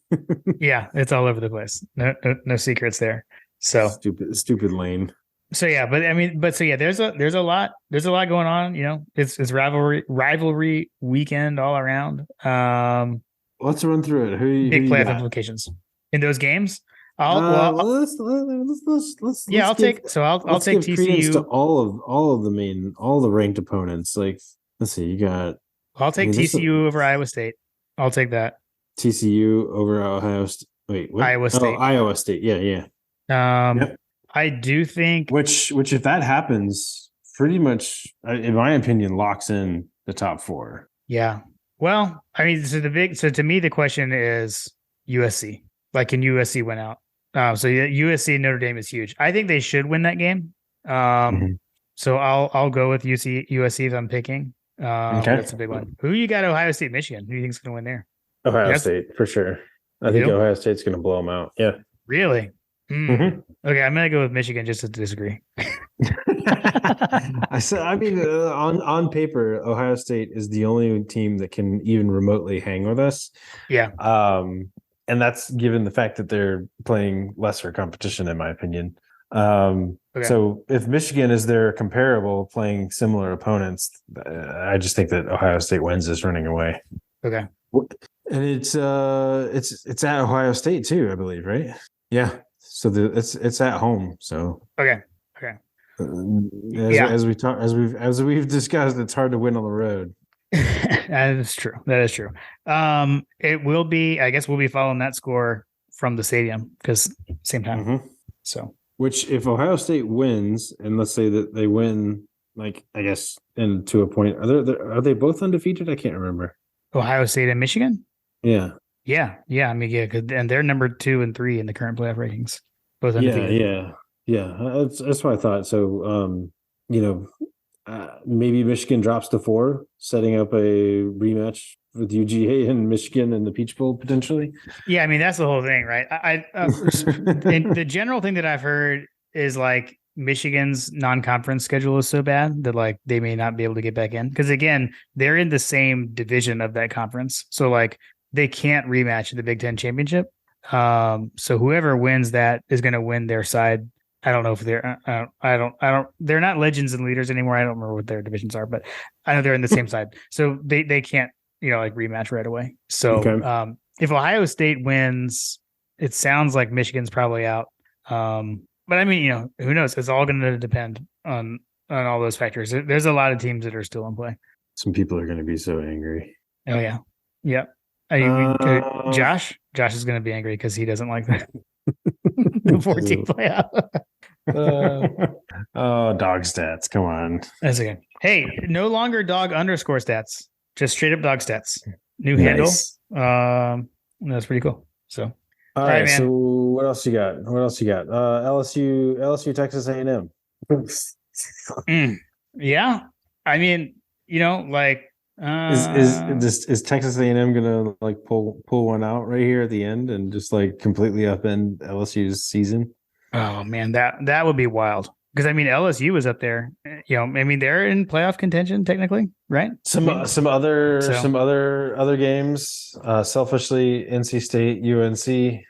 Yeah, it's all over the place. No secrets there. So stupid Lane. So yeah, there's a lot going on. It's rivalry weekend all around. Let's run through it. Big playoff implications in those games. I'll take TCU to all the ranked opponents. Like, let's see, you got. I'll take TCU over Iowa State. I'll take that. TCU over Ohio State. Wait, what? Iowa State. Oh, Iowa State. Yeah. Yep. I do think which if that happens, pretty much, in my opinion, locks in the top four. Yeah. Well, I mean, so to me, the question is USC. Like, can USC win out? So USC Notre Dame is huge. I think they should win that game. So I'll go with USC if I'm picking. Okay. That's a big one. Who you got? Ohio State, Michigan. Who do you think's going to win there? Ohio State for sure. I think Ohio State's going to blow them out. Yeah. Really? Okay, I'm going to go with Michigan just to disagree. On paper, Ohio State is the only team that can even remotely hang with us. Yeah. And that's given the fact that they're playing lesser competition, in my opinion. So if Michigan is their comparable playing similar opponents, I just think that Ohio State wins this running away. Okay. And it's at Ohio State too, I believe, right? Yeah. So it's at home. So okay. As we've discussed, it's hard to win on the road. That is true. It will be. I guess we'll be following that score from the stadium because same time. Mm-hmm. So, which if Ohio State wins, and let's say that they win, like I guess, and to a point, are they both undefeated? I can't remember. Ohio State and Michigan. Yeah. I mean, and they're number 2 and 3 in the current playoff rankings. Both undefeated. Yeah. That's what I thought. So, maybe Michigan drops to 4, setting up a rematch with UGA and Michigan in the Peach Bowl potentially. Yeah, I mean that's the whole thing, right? And the general thing that I've heard is like Michigan's non-conference schedule is so bad that like they may not be able to get back in because again they're in the same division of that conference, so like they can't rematch in the Big Ten championship. So whoever wins that is going to win their side. I don't know if they're I don't they're not legends and leaders anymore. I don't remember what their divisions are, but I know they're in the same side, so they can't like rematch right away. So Okay. if Ohio State wins, it sounds like Michigan's probably out. But I mean, who knows? It's all going to depend on all those factors. There's a lot of teams that are still in play. Some people are going to be so angry. Oh yeah, yeah. Josh is going to be angry because he doesn't like that. The 14 playoff. Oh, dog stats. Come on. That's okay. Hey, no longer dog _ stats, just straight up dog stats. New Nice. handle. That's pretty cool. So, All right, right. man. So what else you got? LSU, Texas A&M. Yeah. I mean, like Is Texas A&M gonna like pull one out right here at the end and just like completely upend LSU's season? oh man, that would be wild. Because I mean LSU was up there. I mean they're in playoff contention technically, right? Some other So- other games. Selfishly, NC State, UNC.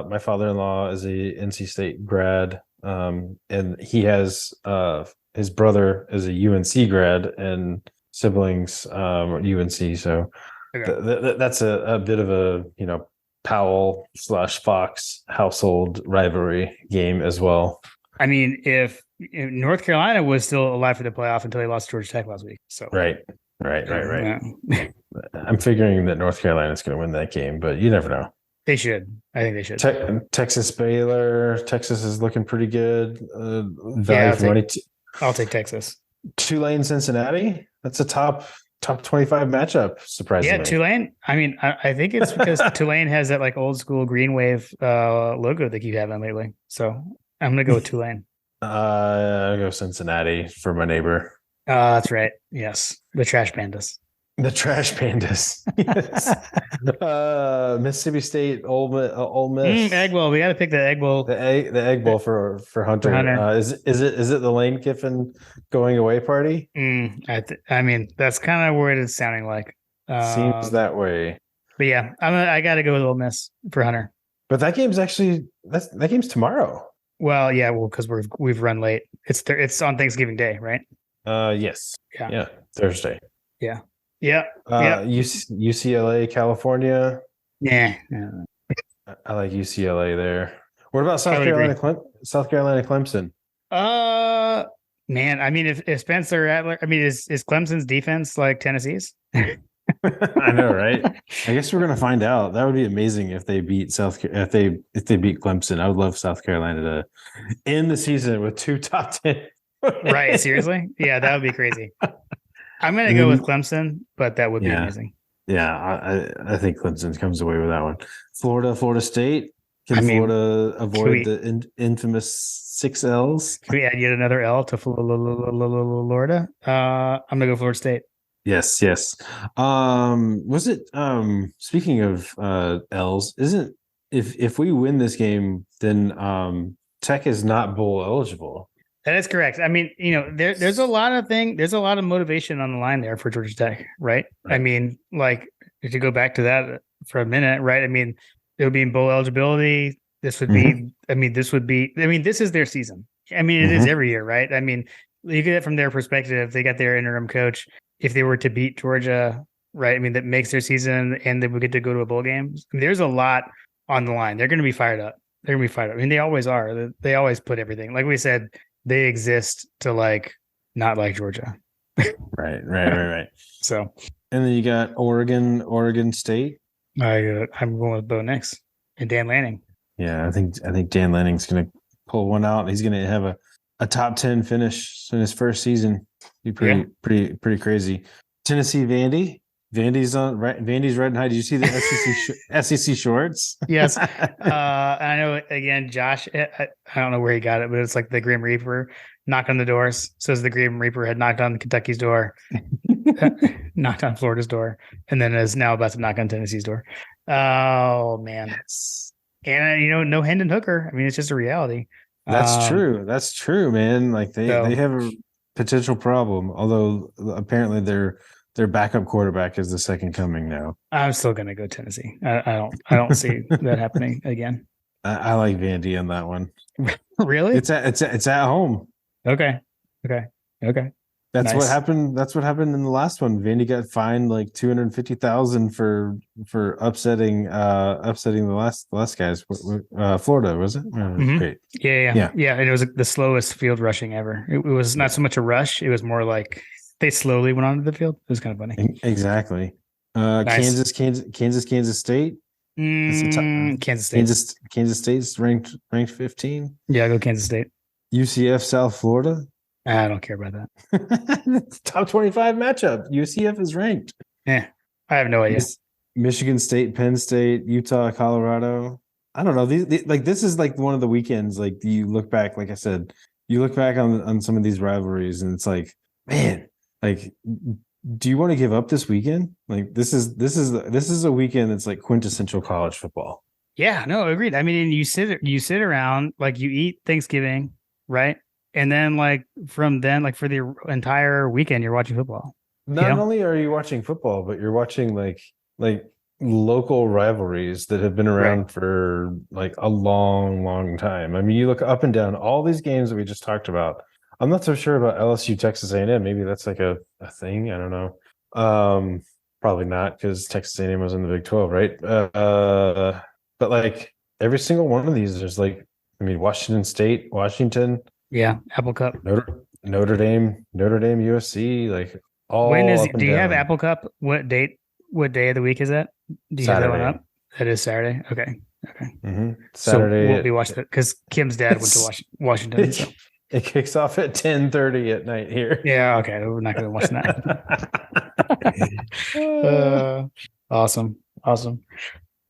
My father-in-law is a NC State grad, and he has his brother is a UNC grad and siblings UNC. So Okay. that's a bit of a Powell / Fox household rivalry game as well. I mean, if North Carolina was still alive for the playoff until they lost to Georgia Tech last week. So Right. Yeah. I'm figuring that North Carolina is going to win that game, but you never know. They should. I think they should. Texas Baylor. Texas is looking pretty good. Yeah, Value I'll take Texas. Tulane, Cincinnati. That's a top 25 matchup. Surprisingly, Yeah, Tulane. I mean, I think it's because Tulane has that like old school green wave logo they keep having lately. So I'm gonna go with Tulane. I'll go Cincinnati for my neighbor. That's right. Yes, the Trash Pandas. The Trash Pandas. Yes. Mississippi State, Ole Miss. Egg Bowl. We got to pick the Egg Bowl. The egg bowl for Hunter. Is it the Lane Kiffin going away party? I mean, that's kind of what it's sounding like. Seems that way. But yeah, I got to go with Ole Miss for Hunter. But that game's actually that game's tomorrow. Well, yeah, because we've run late. It's on Thanksgiving Day, right? Yes. Yeah. Thursday. Yeah. UCLA, California. Yeah. I like UCLA there. What about South Carolina, Clemson? Man, I mean, if Spencer Rattler, I mean, is Clemson's defense like Tennessee's? I know, right? I guess we're gonna find out. That would be amazing if they beat if they beat Clemson. I would love South Carolina to end the season with 2 top 10. Right? Seriously? Yeah, that would be crazy. I'm gonna go with Clemson, but that would be amazing. Yeah, I think Clemson comes away with that one. Florida State. Florida avoid the infamous 6 L's? Can we add yet another L to Florida? I'm gonna go Florida State. Yes. Was it speaking of L's, isn't if we win this game, then Tech is not bowl eligible. That is correct. I mean, there's a lot of motivation on the line there for Georgia Tech, right? I mean, like if you go back to that for a minute, right? I mean, it would be in bowl eligibility. This would be, this is their season. I mean, it is every year, right? I mean, you get it from their perspective. They got their interim coach. If they were to beat Georgia, right? I mean, that makes their season and they would get to go to a bowl game. I mean, there's a lot on the line. They're going to be fired up. I mean, they always are. They always put everything. Like we said, they exist to like not like Georgia. Right. So, and then you got Oregon State. I'm going with Bo Nix and Dan Lanning. Yeah, I think Dan Lanning's going to pull one out. He's going to have a top 10 finish in his first season. Be pretty crazy. Tennessee Vandy. Vandy's riding high. Did you see the SEC shorts? Yes. I know again, Josh, I don't know where he got it, but it's like the Grim Reaper knocked on the doors. Says the Grim Reaper had knocked on Kentucky's door, knocked on Florida's door, and then is now about to knock on Tennessee's door. Oh man. And no Hendon Hooker. I mean, it's just a reality. That's true. That's true, man. Like they have a potential problem. Although apparently their backup quarterback is the second coming now. I'm still gonna go Tennessee. I don't see that happening again. I like Vandy on that one. Really? It's at home. Okay. That's Nice. what happened. That's what happened in the last one. Vandy got fined like $250,000 for upsetting the last guys. Florida, was it? Mhm. Great. Yeah. And it was the slowest field rushing ever. It was not so much a rush. It was more like they slowly went onto the field. It was kind of funny. Exactly. Nice. Kansas State. Kansas State. Kansas State's ranked 15. Yeah, go Kansas State. UCF South Florida. I don't care about that. It's top 25 matchup. UCF is ranked. I have no idea. Michigan State, Penn State, Utah, Colorado. I don't know. This is like one of the weekends. Like you look back, like I said, you look back on some of these rivalries, and it's like, man, like, do you want to give up this weekend? Like this is a weekend that's like quintessential college football. Yeah, no, agreed. I mean, you sit around, like you eat Thanksgiving, right? And then like from then, like for the entire weekend, you're watching football. Not only are you watching football, but you're watching like local rivalries that have been around for like a long time. I mean, you look up and down all these games that we just talked about. I'm not so sure about LSU, Texas A&M. Maybe that's like a thing. I don't know. Probably not, because Texas A&M was in the Big 12, right? But like every single one of these, there's like, I mean, Washington State, Washington. Yeah, Apple Cup. Notre Dame, USC, like all. When is up it? and Do you have down. Apple Cup? What day of the week is that? Do you have that one Saturday. up? That is Saturday. Okay. Mm-hmm. So Saturday. we'll be watching it because Kim's dad went to Washington. So. It kicks off at 10:30 at night here. Yeah. Okay. We're not going to watch that. Awesome. All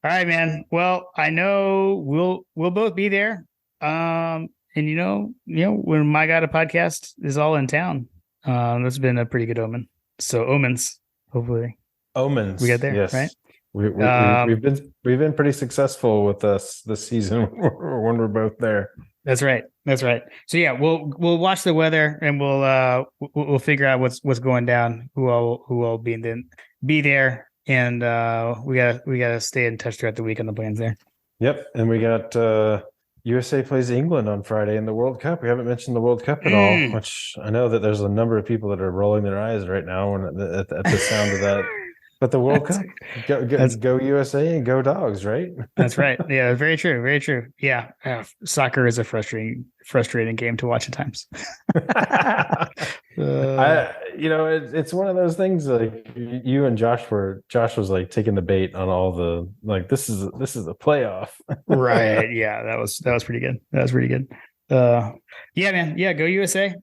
right, man. Well, I know we'll both be there. And when My God a Podcast is all in town, that's been a pretty good omen. So omens, hopefully. Omens. We get there, yes. right? We've been pretty successful with us this season when we're both there. That's right. So yeah, we'll watch the weather and we'll figure out what's going down, who all be there, and we gotta stay in touch throughout the week on the plans there. Yep, and we got USA plays England on Friday in the World Cup. We haven't mentioned the World Cup at all, which I know that there's a number of people that are rolling their eyes right now at the sound of that. But the World Cup, go USA and go Dogs, right? That's right. Yeah, very true. Yeah, soccer is a frustrating game to watch at times. It's one of those things like you and Josh was like taking the bait on all the like this is a playoff. Right. Yeah, that was pretty good. Yeah, man. Yeah, go USA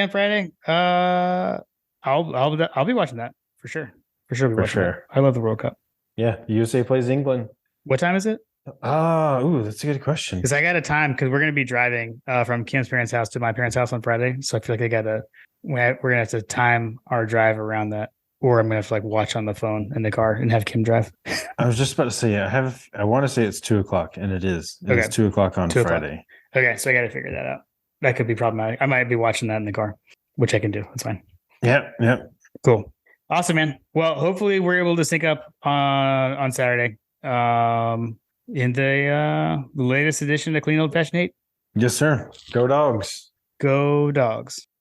on Friday. I'll be watching that for sure. That. I love the World Cup. Yeah, USA plays England. What time is it? That's a good question. Because I got a time because we're going to be driving from Kim's parents' house to my parents' house on Friday, so I feel like we're going to have to time our drive around that, or I'm going to have to like watch on the phone in the car and have Kim drive. I was just about to say I want to say it's 2:00, and it is. It's 2:00 on Friday. Okay, so I got to figure that out. That could be problematic. I might be watching that in the car, which I can do. That's fine. Yep. Cool. Awesome, man. Well, hopefully we're able to sync up on Saturday in the latest edition of Clean Old Fashioned Hate. Yes, sir. Go Dogs. Go Dogs.